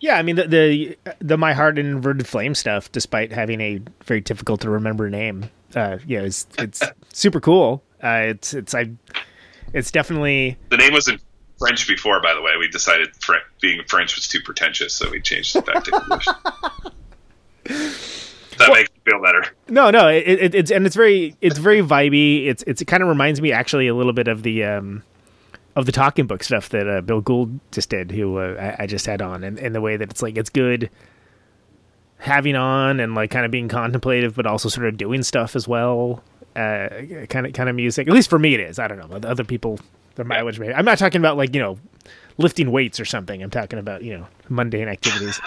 Yeah, I mean the My Heart in Inverted Flame stuff, despite having a very difficult to remember name, it's super cool. It's definitely, the name was in French before, by the way. We decided being French was too pretentious, so we changed it back to English. That makes me feel better. No, it's very vibey. It kind of reminds me actually a little bit of the Talking Book stuff that Bill Gould just did, who I just had on, and the way that it's like, it's good having on and like kind of being contemplative, but also sort of doing stuff as well. Kind of music, at least for me it is. I don't know, other people, their mileage maybe. I'm not talking about like, lifting weights or something. I'm talking about, mundane activities.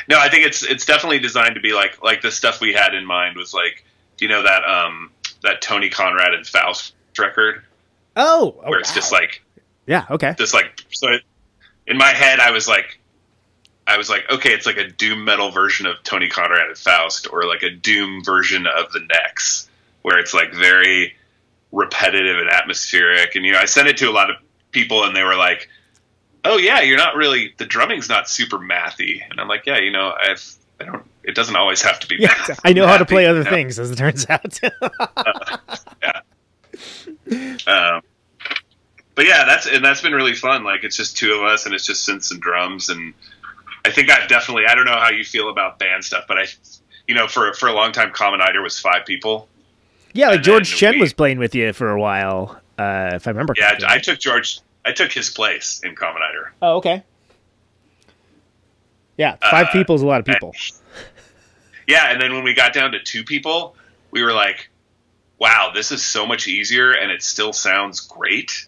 No, I think it's definitely designed to be like the stuff we had in mind was like, that Tony Conrad and Faust record. Where it's just like, yeah, okay, just like, so in my head I was like, okay, it's like a doom metal version of Tony Conrad and Faust, or like a doom version of the Necks, where it's like very repetitive and atmospheric. And I sent it to a lot of people, and they were like, "Oh yeah, you're not really, the drumming's not super mathy." And I'm like, "Yeah, it doesn't always have to be." Yeah, I know how to play other things, as it turns out. Yeah. But yeah, that's been really fun. Like, it's just two of us, and it's just synths and drums. And I think I don't know how you feel about band stuff, but for a long time, Common Eider was 5 people. Yeah, like George Chen was playing with you for a while, if I remember correctly. Yeah, I took his place in Common Eider. Oh, okay. Yeah, 5 people is a lot of people. And then when we got down to 2 people, we were like, wow, this is so much easier, and it still sounds great.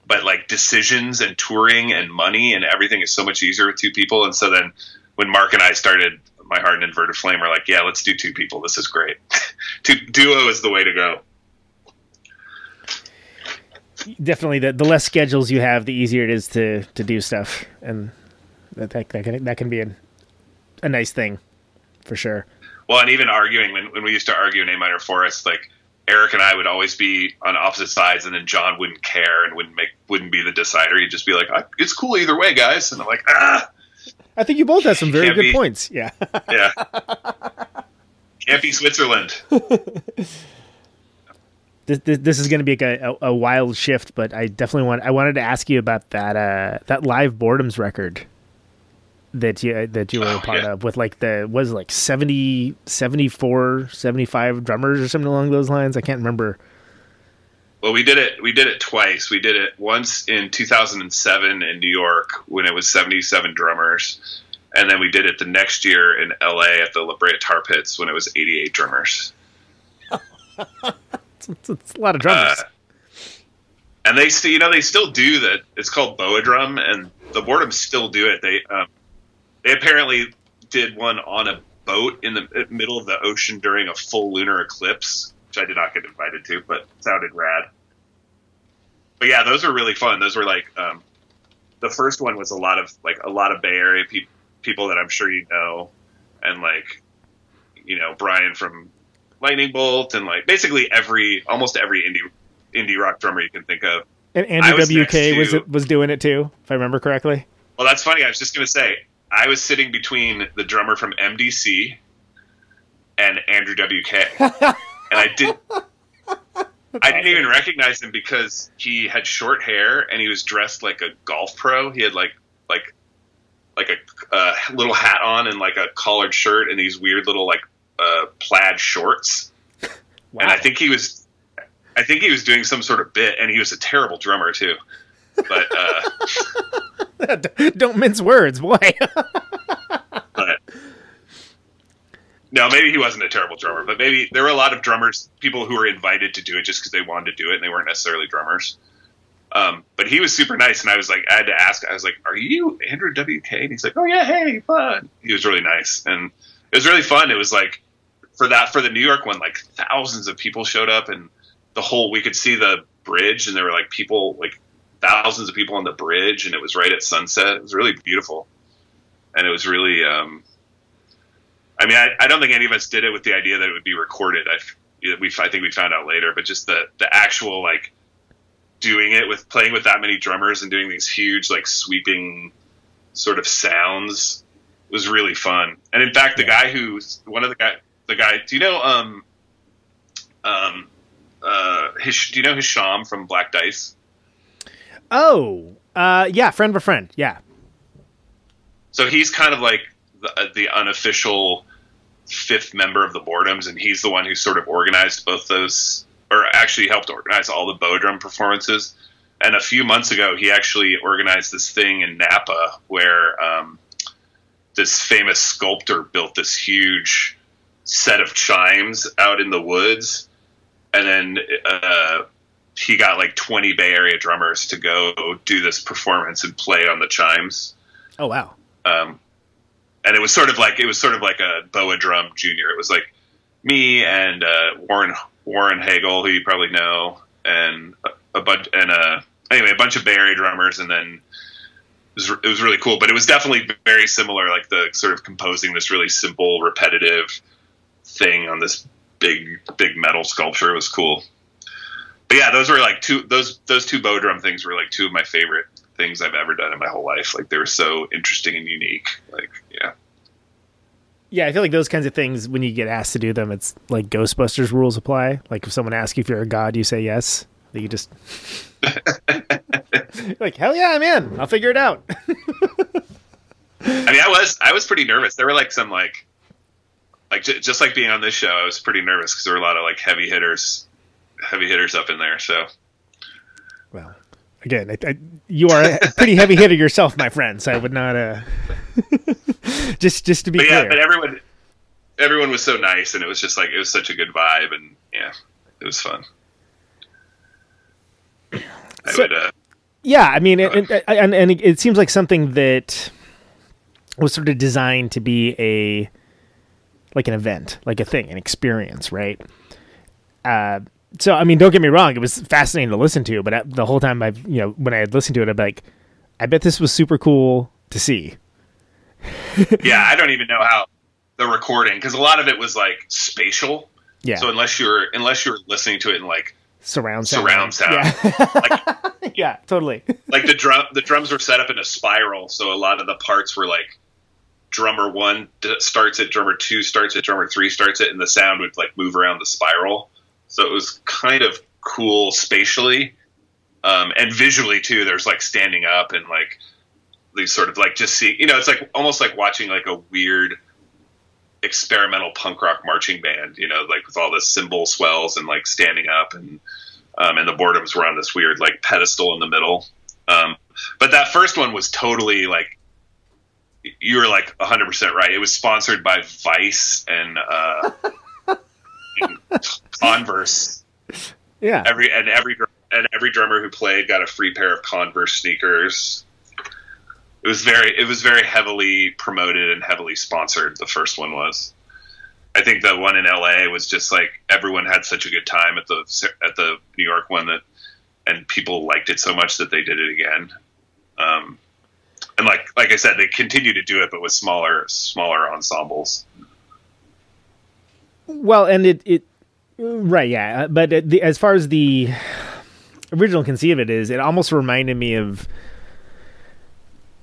But like, decisions and touring and money and everything is so much easier with 2 people. And so then when Mark and I started My Heart in Inverted Flame, we're like, yeah, let's do 2 people. This is great. Duo is the way to go. Definitely, the less schedules you have, the easier it is to do stuff, and that can be a nice thing, for sure. Well, and even arguing, when we used to argue in A minor forest, like, Eric and I would always be on opposite sides, and then John wouldn't care and wouldn't be the decider. He'd just be like, "It's cool either way, guys." And I'm like, I think you both have some very good points. Yeah. Yeah. Can't be Switzerland. This is going to be a wild shift, but I definitely wanted to ask you about that live Boredoms record that you were a part of, with like 70, 74, 75 drummers or something along those lines. I can't remember. Well, we did it twice. We did it once in 2007 in New York when it was 77 drummers. And then we did it the next year in LA at the La Brea Tar Pits when it was 88 drummers. It's a lot of drummers. And they still do that. It's called Boa Drum, and the Boredoms still do it. They apparently did one on a boat in the middle of the ocean during a full lunar eclipse, which I did not get invited to, but it sounded rad. But yeah, those were really fun. Those were like, the first one was a lot of Bay Area people that I'm sure you know, and like, Brian from Lightning Bolt, and like basically almost every indie rock drummer you can think of. And Andee WK was doing it too, if I remember correctly. Well, that's funny. I was just going to say, I was sitting between the drummer from MDC and Andrew WK, and I didn't even recognize him because he had short hair and he was dressed like a golf pro. He had like a little hat on and like a collared shirt and these weird little plaid shorts. Wow. And I think he was doing some sort of bit, and he was a terrible drummer too. But don't mince words, boy. But no, maybe he wasn't a terrible drummer, but maybe there were a lot of people who were invited to do it just because they wanted to do it, and they weren't necessarily drummers. But he was super nice, and I was like, I had to ask. I was like, "Are you Andrew WK?" And he's like, "Oh yeah, hey, fun." He was really nice, and it was really fun. It was like for the New York one, like thousands of people showed up, and we could see the bridge, and there were like people, like thousands of people on the bridge, and it was right at sunset. It was really beautiful, and it was really. I mean, I don't think any of us did it with the idea that it would be recorded. I think we found out later, but just the actual like. Doing it playing with that many drummers and doing these huge like sweeping sort of sounds was really fun. And in fact, the guy do you know do you know Hisham from Black Dice? Oh, yeah, friend of a friend, yeah. So he's kind of like the unofficial fifth member of the Boredoms, and he's the one who sort of organized both those. Or actually helped organize all the bow drum performances. And a few months ago, he actually organized this thing in Napa where this famous sculptor built this huge set of chimes out in the woods. And then he got like 20 Bay Area drummers to go do this performance and play on the chimes. Oh, wow. And it was sort of like a Boa Drum Junior. It was like me and Warren Hagel, who you probably know, and a bunch of Bay Area drummers, and then it was really cool. But it was definitely very similar, like the sort of composing this really simple, repetitive thing on this big metal sculpture. It was cool. But yeah, those were like those two bow drum things were like two of my favorite things I've ever done in my whole life. Like they were so interesting and unique. Like, yeah. Yeah, I feel like those kinds of things, when you get asked to do them, it's like Ghostbusters rules apply. Like if someone asks you if you're a god, you say yes. You just like, hell yeah, I'm in. I'll figure it out. I mean, I was pretty nervous. There were like some like just like being on this show, I was pretty nervous because there were a lot of like heavy hitters up in there. So, well, again, you are a pretty heavy hitter yourself, my friend. So I would not. Just to be clear. But everyone was so nice, and it was just like it was such a good vibe, and yeah, it was fun. Yeah, I mean, and it seems like something that was sort of designed to be an event, like a thing, an experience, right? So, I mean, don't get me wrong, it was fascinating to listen to, but the whole time when I had listened to it, I'd be like, I bet this was super cool to see. Yeah, I don't even know how the recording, because a lot of it was like spatial. Yeah. So unless you're listening to it in like surround sound. Yeah. Like, yeah, totally. Like the drums were set up in a spiral, so a lot of the parts were like drummer 1 starts it, drummer 2 starts it, drummer 3 starts it, and the sound would like move around the spiral. So it was kind of cool spatially, and visually too. There's like standing up and like these sort of like just see, it's like almost like watching like a weird experimental punk rock marching band, like with all the cymbal swells and like standing up, and the Boredoms were on this weird like pedestal in the middle. But that first one was totally like, you were like 100% right. It was sponsored by Vice and Converse. Yeah. Every drummer who played got a free pair of Converse sneakers. It was very heavily promoted and heavily sponsored. The first one was. I think the one in LA was just like everyone had such a good time at the New York one and people liked it so much that they did it again. And like I said, they continue to do it, but with smaller ensembles. Well, and it right, yeah. But as far as the original conceit of it is, it almost reminded me of,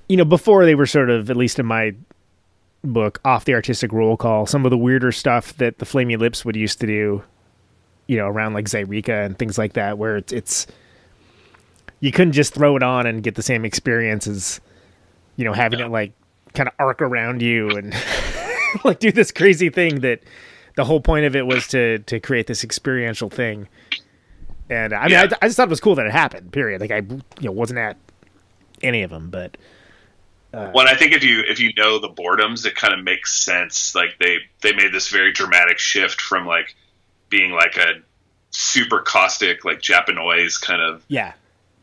before they were sort of, at least in my book, off the artistic roll call, some of the weirder stuff that the Flaming Lips would used to do, around like Zyreka and things like that, where it's you couldn't just throw it on and get the same experience as, having it like kind of arc around you and like do this crazy thing that the whole point of it was to create this experiential thing. And I mean, I just thought it was cool that it happened, period. Like I wasn't at any of them, but well, I think if you know the Boredoms, it kind of makes sense. Like they made this very dramatic shift from like being like a super caustic, like Japanoise kind of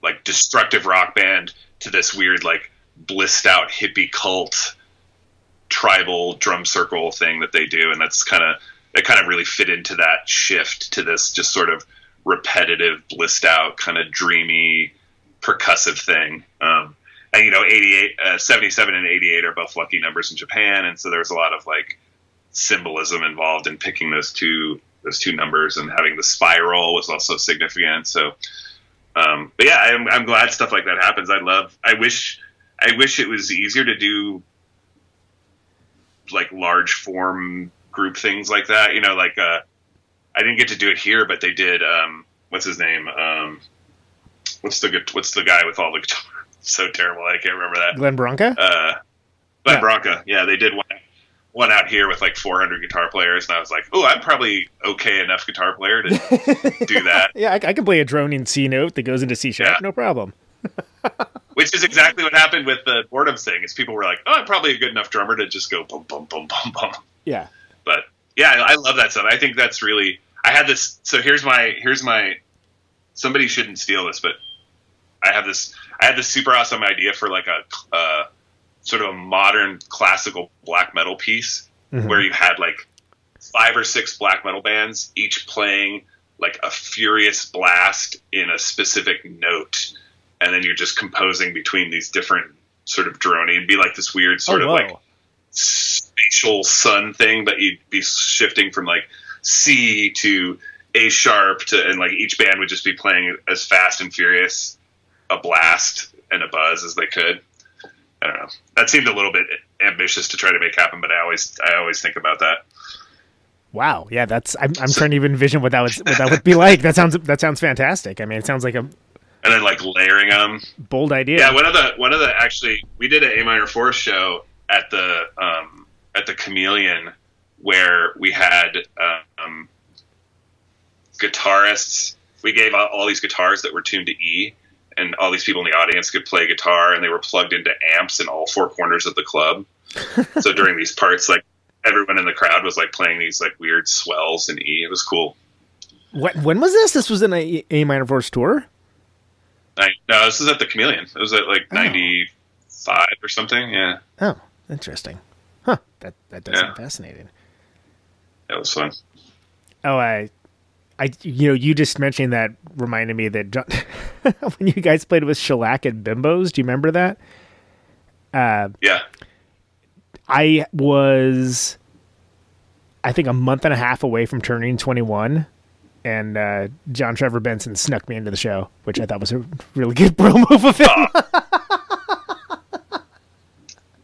like destructive rock band to this weird like blissed out hippie cult tribal drum circle thing that they do, and that kind of really fit into that shift to this just sort of repetitive, blissed out, kind of dreamy, percussive thing. And 77 and 88 are both lucky numbers in Japan, and so there's a lot of like symbolism involved in picking those two numbers, and having the spiral was also significant. So, but yeah, I'm glad stuff like that happens. I wish it was easier to do like large form group things like that. I didn't get to do it here, but they did. What's his name? What's the guy with all the guitars? So terrible, I can't remember that. Glenn Branca? Glenn Branca. Yeah, they did one out here with like 400 guitar players, and I was like, oh, I'm probably okay enough guitar player to do that. Yeah, I can play a droning C note that goes into C sharp, no problem. Which is exactly what happened with the boredom thing. Is people were like, oh, I'm probably a good enough drummer to just go boom, boom, boom, boom, boom. Yeah. But yeah, I love that stuff. I think that's really. I had this. So here's my. Somebody shouldn't steal this, but I had this super awesome idea for like a sort of a modern classical black metal piece, where you had like 5 or 6 black metal bands, each playing like a furious blast in a specific note, and then you're just composing between these different sort of droning. It'd be like this weird sort of like spatial sun thing, but you'd be shifting from like C to A sharp and like each band would just be playing as fast and furious a blast and a buzz as they could. I don't know. That seemed a little bit ambitious to try to make happen, but I always think about that. Wow. Yeah, I'm trying to even envision what that would be like. That sounds fantastic. I mean, it sounds like and then like layering them. Bold idea. Yeah, one of the actually, we did an A minor 4 show at the Chameleon, where we had guitarists. We gave out all these guitars that were tuned to E, and all these people in the audience could play guitar, and they were plugged into amps in all 4 corners of the club. So during these parts, like everyone in the crowd was like playing these like weird swells in E. It was cool. When was this? This was in A minor 4's tour? No, this is at the Chameleon. It was at like 95 or something. Yeah. Oh, interesting. Huh. That does sound fascinating. That was fun. Oh, you just mentioning that reminded me that when you guys played with Shellac and Bimbos, do you remember that? Yeah. I was, I think, a month and a half away from turning 21, and John Trevor Benson snuck me into the show, which I thought was a really good bro move of him.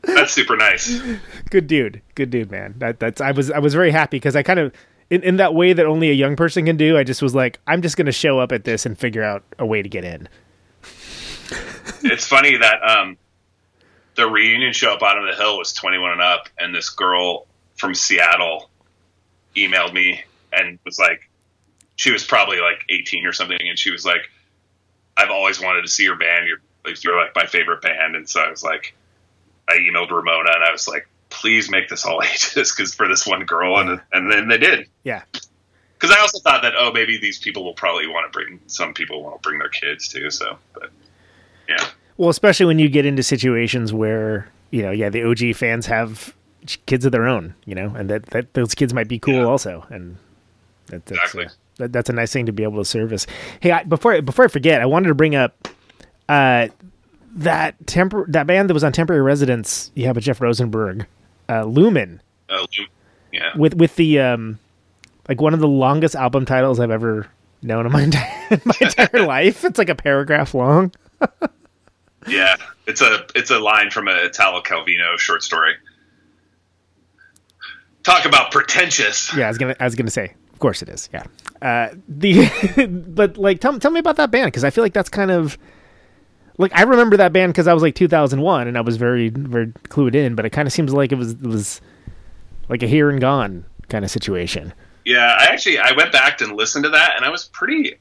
That's super nice. Good dude, man. I was very happy because I kind of, in that way that only a young person can do, I just was like, I'm just going to show up at this and figure out a way to get in. It's funny that the reunion show at Bottom of the Hill was 21 and up, and this girl from Seattle emailed me and was like, she was probably like 18 or something, and she was like, I've always wanted to see your band. You're like my favorite band. And so I was like, I emailed Ramona, and I was like, please make this all ages, because for this one girl, and then they did. Yeah. Because I also thought that, maybe these people will probably want to some people want to bring their kids too. So, but yeah. Well, especially when you get into situations where, the OG fans have kids of their own, and that those kids might be cool also. And that's exactly. That's a nice thing to be able to service. Hey, before I forget, I wanted to bring up, that band that was on Temporary Residence, you have with Jeff Rosenberg, Lumen. Yeah. With the like one of the longest album titles I've ever known in my entire life. It's like a paragraph long. Yeah, it's a line from a Italo Calvino short story. Talk about pretentious. Yeah, I was gonna say, of course it is. Yeah. But like, tell me about that band, because I feel like that's kind of. Like, I remember that band because I was like 2001 and I was very, very clued in, but it kind of seems like it was like a here and gone kind of situation. Yeah, I went back and listened to that, and I was pretty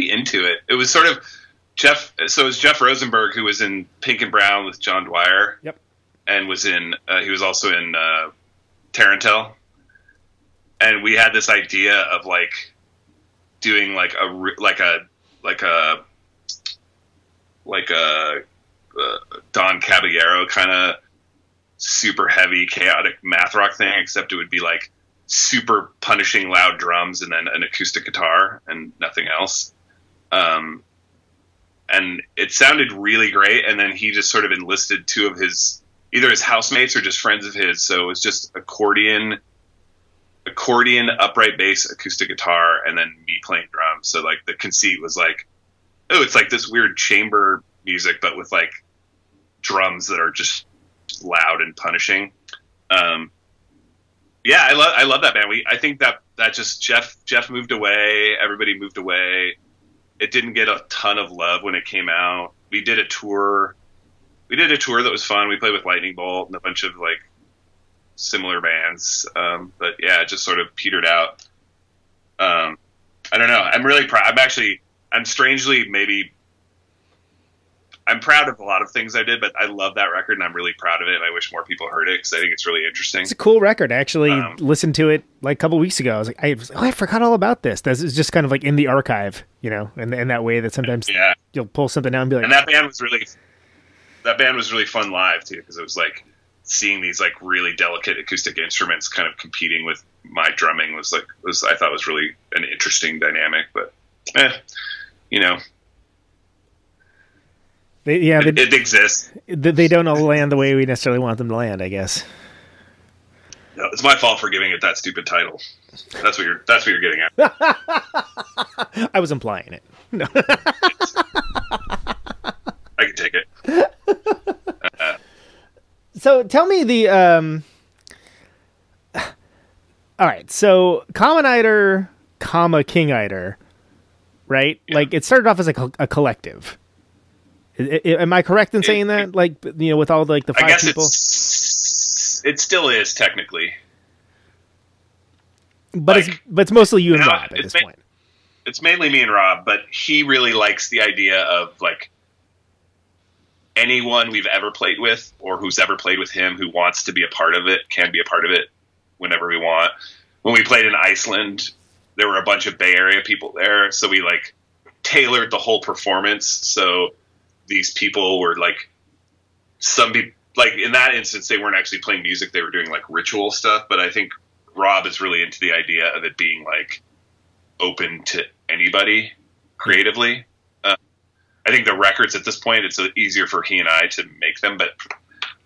into it. It was sort of so it was Jeff Rosenberg, who was in Pink and Brown with John Dwyer. Yep. And he was also in Tarantel. And we had this idea of like doing like a like a Don Caballero kind of super heavy, chaotic math rock thing, except it would be like super punishing loud drums and then an acoustic guitar and nothing else. And it sounded really great. And then he just sort of enlisted two of his, either his housemates or just friends of his. So it was just accordion, upright bass, acoustic guitar, and then me playing drums. So like the conceit was like, oh, it's like this weird chamber music, but with like drums that are just loud and punishing. Yeah, I love that band. I think that just Jeff moved away. Everybody moved away. It didn't get a ton of love when it came out. We did a tour that was fun. We played with Lightning Bolt and a bunch of like similar bands. But yeah, it just sort of petered out. I don't know. I'm really proud. I'm proud of a lot of things I did, but I love that record and I'm really proud of it. And I wish more people heard it because I think it's really interesting. It's a cool record. I actually listened to it like a couple weeks ago. I was like, I forgot all about this. This is just kind of like in the archive, you know, in that way that sometimes you'll pull something out and be like, and that band was really fun live too. Cause it was like seeing these like really delicate acoustic instruments kind of competing with my drumming I thought was really an interesting dynamic, but you know, it exists. They don't all land the way we necessarily want them to land, I guess. No, it's my fault for giving it that stupid title. That's what you're getting at. I was implying it. No. I can take it. So tell me the all right, so Common-Iter, King-Iter, right? Yeah. Like it started off as like a collective. Am I correct in saying that? Like, you know, with all like the 5 people? It still is technically. But like, it's mostly you and Rob at this point. It's mainly me and Rob, but he really likes the idea of like anyone we've ever played with or who's ever played with him who wants to be a part of it can be a part of it whenever we want. When we played in Iceland, there were a bunch of Bay Area people there, so we like tailored the whole performance so these people were like, some people, like in that instance, they weren't actually playing music. They were doing like ritual stuff. But I think Rob is really into the idea of it being like open to anybody creatively. I think the records at this point, it's easier for he and I to make them. But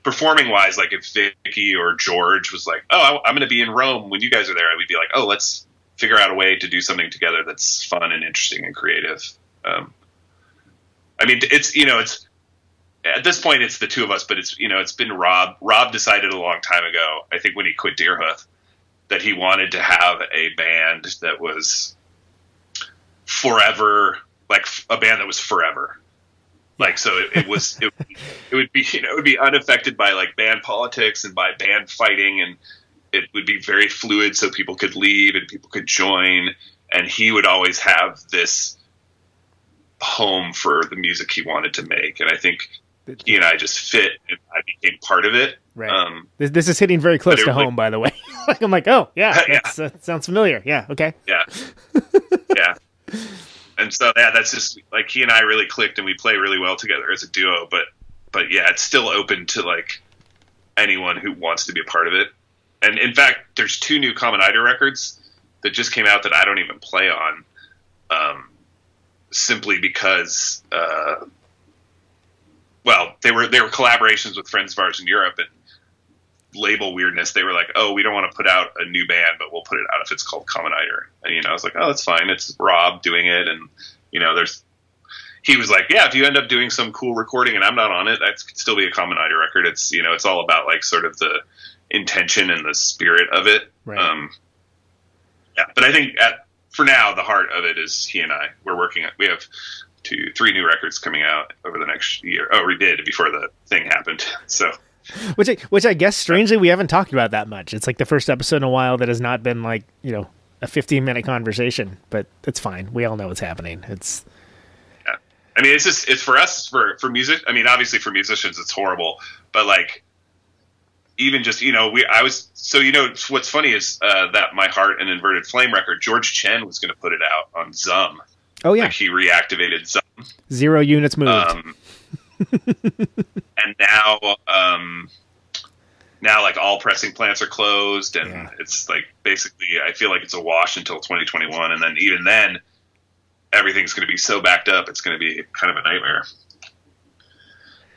performing wise, like if Vicky or George was like, oh, I'm going to be in Rome when you guys are there, we'd be like, oh, let's figure out a way to do something together that's fun and interesting and creative. I mean, it's at this point, it's the two of us, but it's been Rob. Rob decided a long time ago, I think when he quit Deerhoof, that he wanted to have a band that was forever, like a band that was forever. Like, so it would be unaffected by like band politics and by band fighting, and it would be very fluid so people could leave and people could join. And he would always have this home for the music he wanted to make. And I think he and I just fit and I became part of it. Right. This is hitting very close to home, by the way. Like, I'm like, oh yeah, that sounds familiar. Yeah. Okay. Yeah. Yeah. And so, yeah, that's just like, he and I really clicked and we play really well together as a duo, but yeah, it's still open to like anyone who wants to be a part of it. And in fact, there's 2 new Common-Iter records that just came out that I don't even play on. Simply because, they were collaborations with friends of ours in Europe, and label weirdness. They were like, oh, we don't want to put out a new band, but we'll put it out if it's called Common-Iter. And, I was like, oh, that's fine. It's Rob doing it. And, he was like, yeah, if you end up doing some cool recording and I'm not on it, that could still be a Common-Iter record. It's, it's all about like sort of the intention and the spirit of it. Right. Yeah, but I think for now, the heart of it is he and I. We have 3 new records coming out over the next year. Oh, we did before the thing happened. So, which I guess strangely we haven't talked about that much. It's like the first episode in a while that has not been like, a 15-minute conversation, but it's fine. We all know what's happening. It's, yeah. I mean, it's for us, for music. I mean, obviously for musicians, it's horrible, but like, even just, what's funny is that My Heart and Inverted Flame record, George Chen was going to put it out on Zum. Oh, yeah. Like he reactivated Zum. 0 units moved. And now like all pressing plants are closed, and it's like basically I feel like it's a wash until 2021, and then even then everything's going to be so backed up it's going to be kind of a nightmare.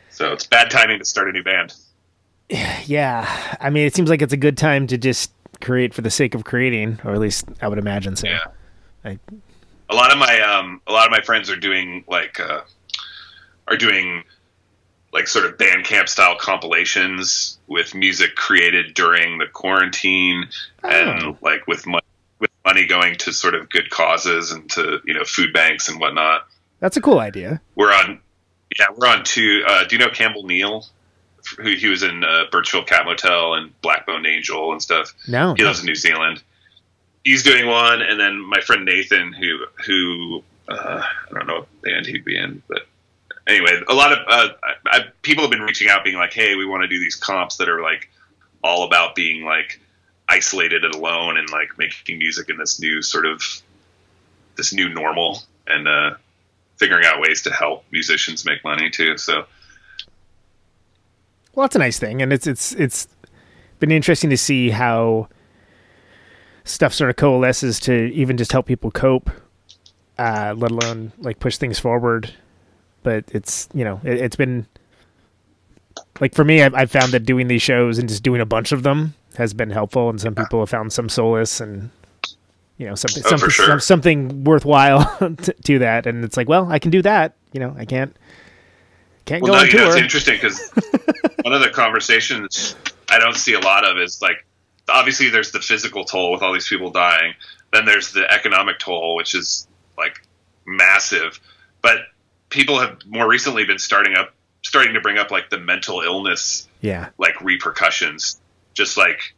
So it's bad timing to start a new band. Yeah, I mean, it seems like it's a good time to just create for the sake of creating, or at least I would imagine so. Yeah. A lot of my friends are doing like sort of Bandcamp style compilations with music created during the quarantine, and like with money going to sort of good causes and to, you know, food banks and whatnot. That's a cool idea. We're on two. Do you know Campbell Neal? He was in Birchville Cat Motel and Blackbone Angel and stuff. No, he lives in New Zealand. He's doing one, and then my friend Nathan, who I don't know what band he'd be in, but anyway, a lot of people have been reaching out, being like, "Hey, we want to do these comps that are like all about being like isolated and alone, and like making music in this new normal, and figuring out ways to help musicians make money too." So, well, that's a nice thing, and it's been interesting to see how stuff sort of coalesces to even just help people cope, let alone like push things forward. But it's, you know, it's been like, for me, I've found that doing these shows and just doing a bunch of them has been helpful, and some people have found some solace and, you know, something worthwhile to that. And it's like, well, I can do that. You know, I can't go on tour. It's interesting because one of the conversations I don't see a lot of is like, obviously there's the physical toll with all these people dying. Then there's the economic toll, which is like massive. But people have more recently been starting to bring up like the mental illness, like repercussions. Just like,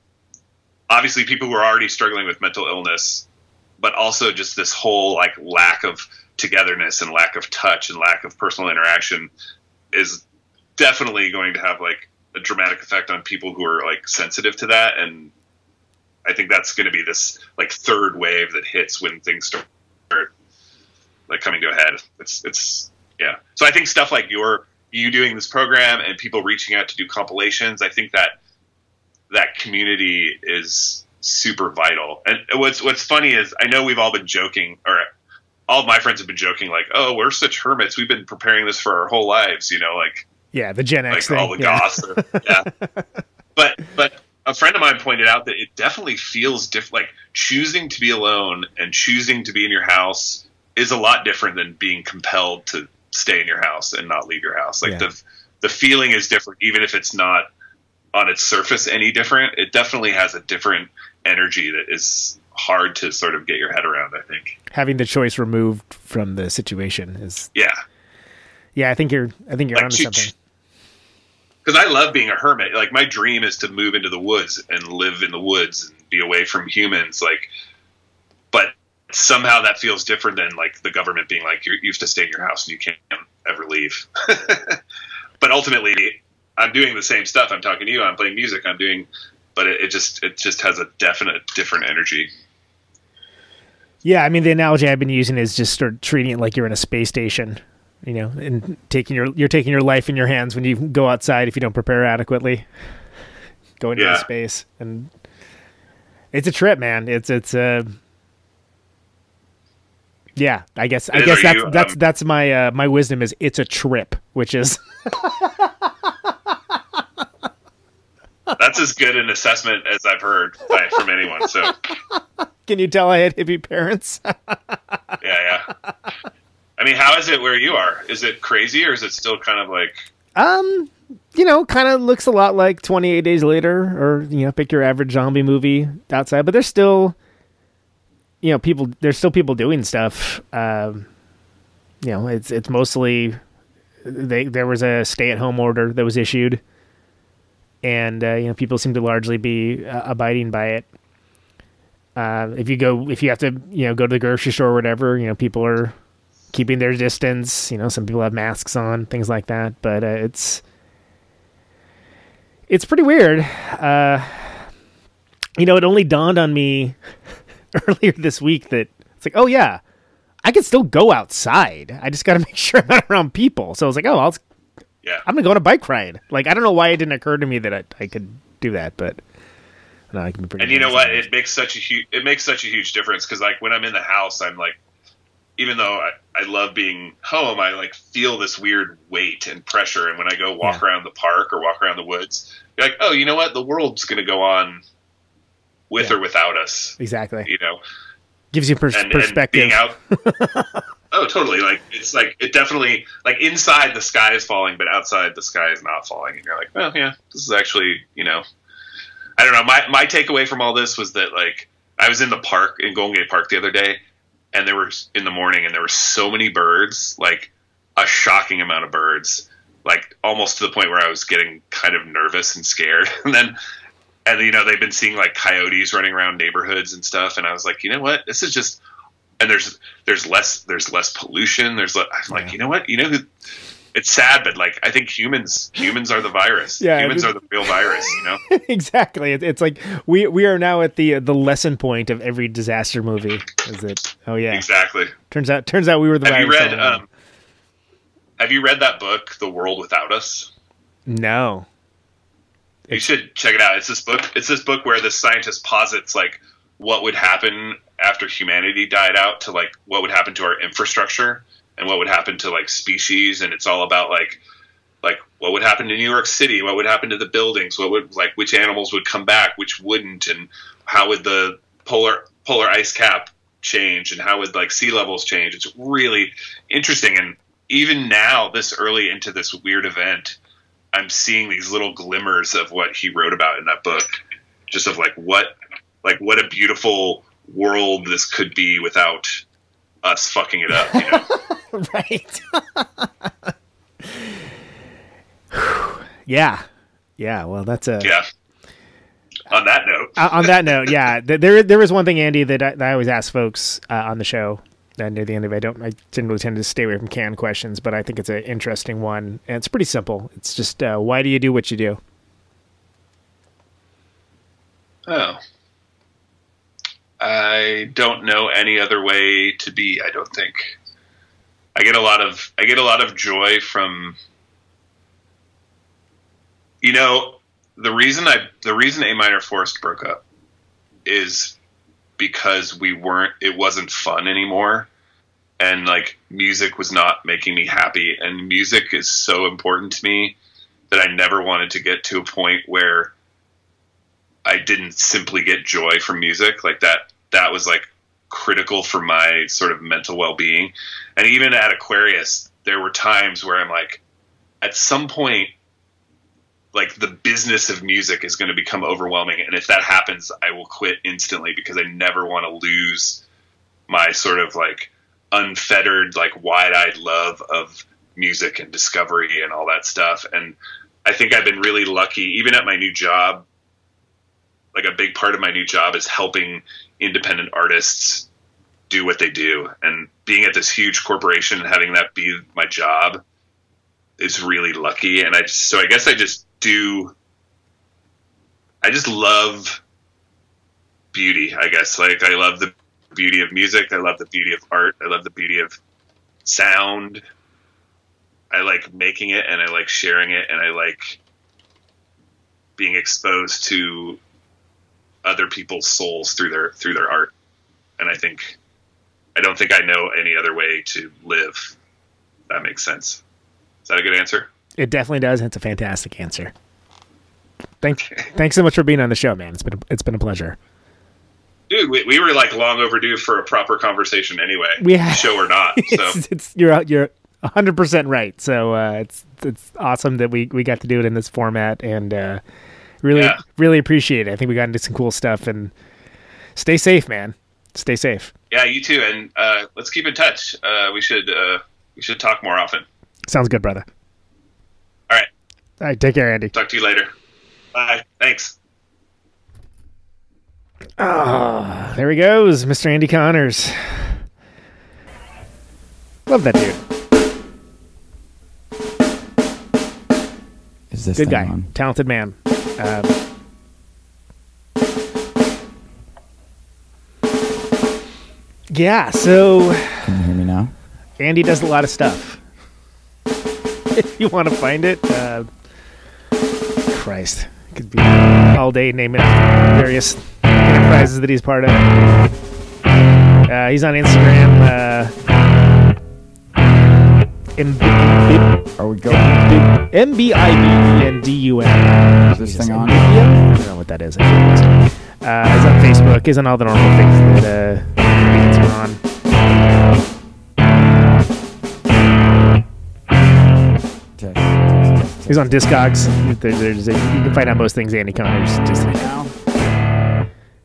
obviously people who are already struggling with mental illness, but also just this whole like lack of togetherness and lack of touch and lack of personal interaction is definitely going to have like a dramatic effect on people who are like sensitive to that. And I think that's going to be this like third wave that hits when things start like coming to a head. It's yeah. So I think stuff like you doing this program and people reaching out to do compilations, I think that community is super vital. And what's funny is, I know we've all been joking, or all of my friends have been joking, like, "Oh, we're such hermits. We've been preparing this for our whole lives," you know, like, the Gen X thing. All the gossip. Yeah. But a friend of mine pointed out that it definitely feels different. Like, choosing to be alone and choosing to be in your house is a lot different than being compelled to stay in your house and not leave your house. Like, the feeling is different, even if it's not on its surface any different. It definitely has a different energy that is hard to sort of get your head around, I think. Having the choice removed from the situation is... Yeah, I think you're like, onto something. Because I love being a hermit. Like, my dream is to move into the woods and live in the woods and be away from humans. Like, but somehow that feels different than like the government being like, you have to stay in your house and you can't ever leave. But ultimately, I'm doing the same stuff. I'm talking to you. I'm playing music. But it just has a definite different energy. Yeah, I mean, the analogy I've been using is just start treating it like you're in a space station, you know, and you're taking your life in your hands when you go outside if you don't prepare adequately. Going into space, and it's a trip, man. Yeah, I guess that's my my wisdom is it's a trip, which is that's as good an assessment as I've heard from anyone. So, can you tell I had hippie parents? Yeah. I mean, how is it where you are? Is it crazy, or is it still kind of like? You know, kind of looks a lot like 28 Days Later, or, you know, pick your average zombie movie outside. But there's still, you know, there's still people doing stuff. You know, it's mostly there was a stay-at-home order that was issued, and you know, people seem to largely be abiding by it. If you have to, you know, go to the grocery store or whatever, you know, people are keeping their distance. You know, some people have masks on, things like that. But it's pretty weird. You know, it only dawned on me earlier this week that it's like, oh yeah, I can still go outside. I just got to make sure I'm not around people. So I was like, oh, Yeah. I'm gonna go on a bike ride. Like, I don't know why it didn't occur to me that I could do that, but no, I can be pretty. And you know what? It makes such a huge difference because like when I'm in the house, I'm like, even though I love being home, I like feel this weird weight and pressure. And when I go walk around the park or walk around the woods, you're like, oh, you know what? The world's going to go on with or without us. Exactly. You know, gives you perspective. And being out. Oh, totally. Like it's like it definitely like inside the sky is falling, but outside the sky is not falling. And you're like, well, yeah, this is actually, you know, I don't know. My takeaway from all this was that like I was in the park in Golden Gate Park the other day. And there was in the morning, and there were so many birds, like a shocking amount of birds, like almost to the point where I was getting kind of nervous and scared. And you know, they've been seeing like coyotes running around neighborhoods and stuff. And I was like, you know what, this is just, and there's less pollution. I'm like, you know what, you know who, it's sad, but like I think humans are the virus. Yeah, humans are the real virus. You know, exactly. It's like we are now at the lesson point of every disaster movie. Is it? Oh yeah, exactly. Turns out we were the virus. Have you read that book, The World Without Us? No. You should check it out. It's this book where this scientist posits like what would happen after humanity died out to like what would happen to our infrastructure. And what would happen to like species, and it's all about like what would happen to New York City, what would happen to the buildings, what would like which animals would come back, which wouldn't, and how would the polar ice cap change, and how would like sea levels change. It's really interesting, and even now, this early into this weird event, I'm seeing these little glimmers of what he wrote about in that book, just of like what a beautiful world this could be without us fucking it up, you know. Right. Yeah. Well, that's a. Yeah. On that note. Yeah. There was one thing, Andee, that I always ask folks on the show. And near the end of it, I generally tend to stay away from canned questions, but I think it's an interesting one, and it's pretty simple. It's just, why do you do what you do? Oh. I don't know any other way to be. I don't think. I get a lot of joy from, you know, the reason A Minor Forest broke up is because it wasn't fun anymore, and like music was not making me happy, and music is so important to me that I never wanted to get to a point where I didn't simply get joy from music. Like that was like critical for my sort of mental well-being. And even at Aquarius, there were times where I'm like, at some point, like the business of music is going to become overwhelming. And if that happens, I will quit instantly because I never want to lose my sort of like unfettered, like wide-eyed love of music and discovery and all that stuff. And I think I've been really lucky, even at my new job. Like a big part of my new job is helping independent artists do what they do, and being at this huge corporation and having that be my job is really lucky. And I guess I just love beauty, I guess. Like I love the beauty of music. I love the beauty of art. I love the beauty of sound. I like making it, and I like sharing it, and I like being exposed to other people's souls through their art. And I don't think I know any other way to live. That makes sense. Is that a good answer? It definitely does. It's a fantastic answer. Thanks so much for being on the show, man. It's been a pleasure. Dude, we were like long overdue for a proper conversation anyway. Show or not. So you're 100% right. So it's awesome that we got to do it in this format, and really appreciate it. I think we got into some cool stuff, and stay safe, man. Stay safe. Yeah, you too. And let's keep in touch. We should talk more often. Sounds good, brother. All right. Take care, Andee. Talk to you later. Bye. Thanks. There he goes, Mr. Andee Connors. Love that dude. Is this good guy? On? Talented man. Yeah, so can you hear me now? Andee does a lot of stuff. you want to find it. Christ. Could be all day naming various enterprises that he's part of. He's on Instagram. Are we going? MBIBENDUM. Is this thing on? I don't know what that is. He's on Facebook. He's on all the normal things that comedians are on. He's on Discogs. You can find out most things Andy Connors. Just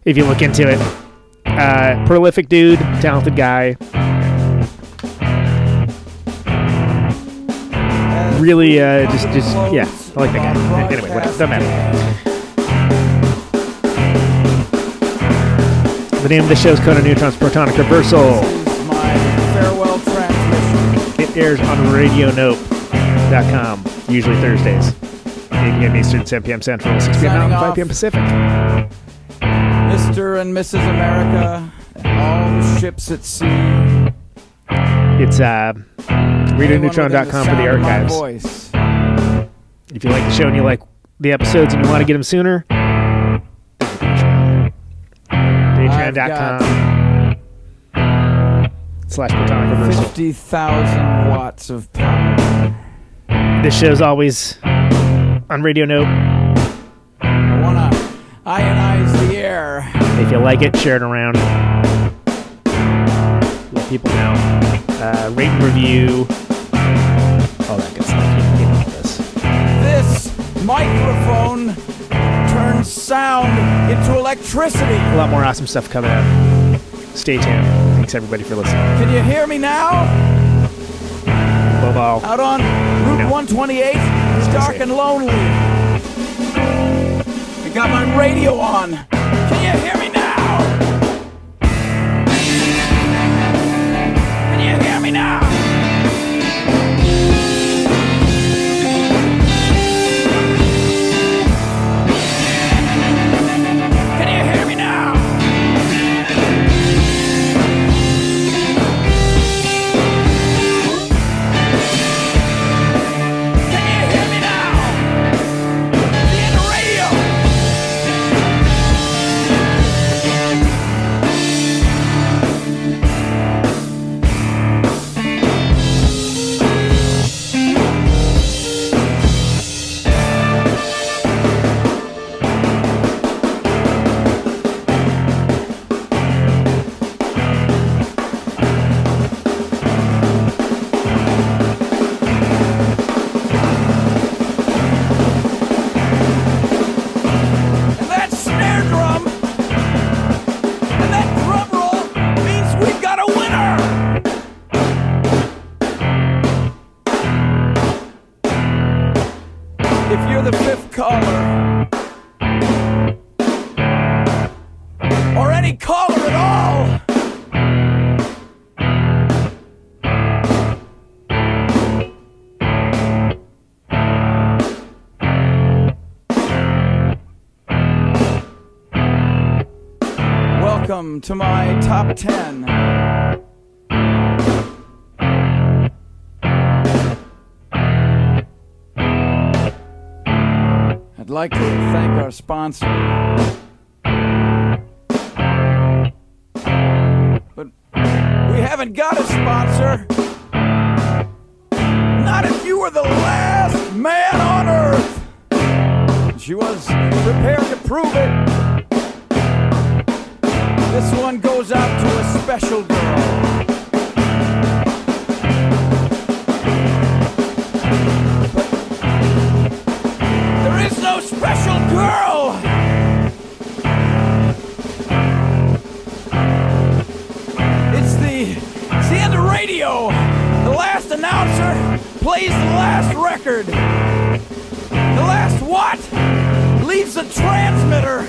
if you look into it. Prolific dude, talented guy. Really, just yeah, I like that guy. Anyway, whatever, doesn't matter. The name of the show is Conan Neutron's Protonic Reversal. This is my farewell transmission. It airs on RadioNope.com, usually Thursdays. 8 p.m. Eastern, 10 p.m. Central, 6 p.m. Mountain, 5 p.m. Pacific. Mr. and Mrs. America, and all the ships at sea. It's RadioNeutron.com for the archives. If you like the show and you like the episodes and you want to get them sooner, Patreon.com/Protonic Reversal. 50,000 watts of power. This show's always on Radio Nope. I want to ionize the air. If you like it, share it around. Let people know. Rate and review. All that good stuff. You know this. This microphone turns sound into electricity. A lot more awesome stuff coming up. Stay tuned. Thanks everybody for listening. Can you hear me now? Bye-bye. Out on Route 128, it's dark and lonely. I got my radio on. Can you hear me now? Can you hear me now? Can you hear me now? Can you hear me now? See the radio. And that snare drum and that drum roll means we've got a winner. If you're the fifth caller, or any caller at all, welcome to my top 10. I'd like to thank our sponsor. But we haven't got a sponsor. Not if you were the last man on Earth. She was prepared to prove it. This one goes out to a special girl. But there is no special girl. It's the end of radio. The last announcer plays the last record. The last what? Leaves the transmitter.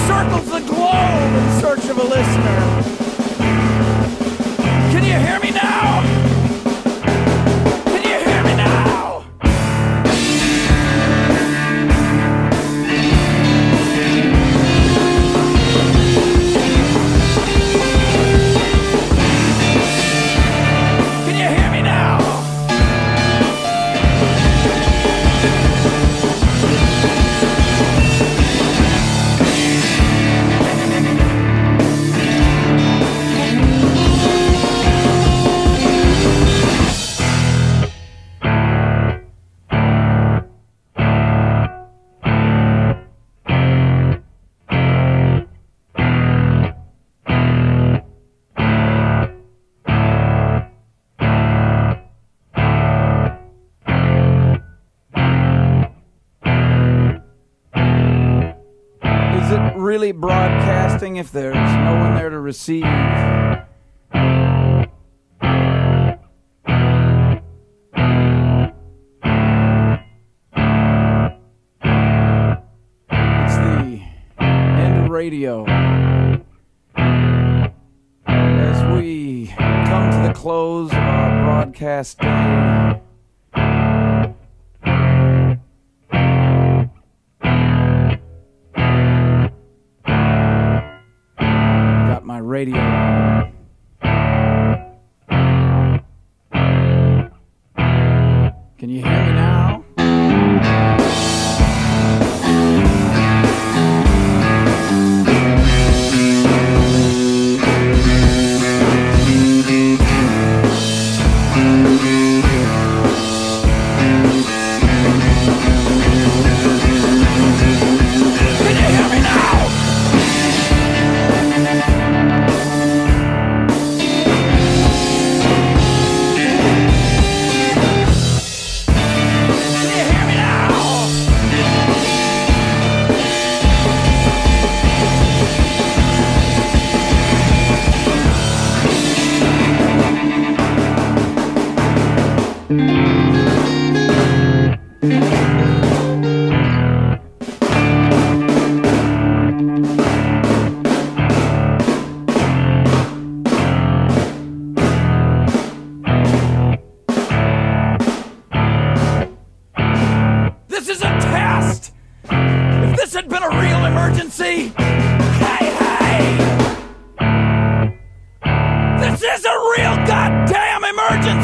Circles the globe in search of a listener. Can you hear me now? Can you hear me now? Can you hear me now? really broadcasting if there's no one there to receive? It's the end of radio. As we come to the close of our broadcast day, my radio. Can you hear me now? This is a real goddamn emergency!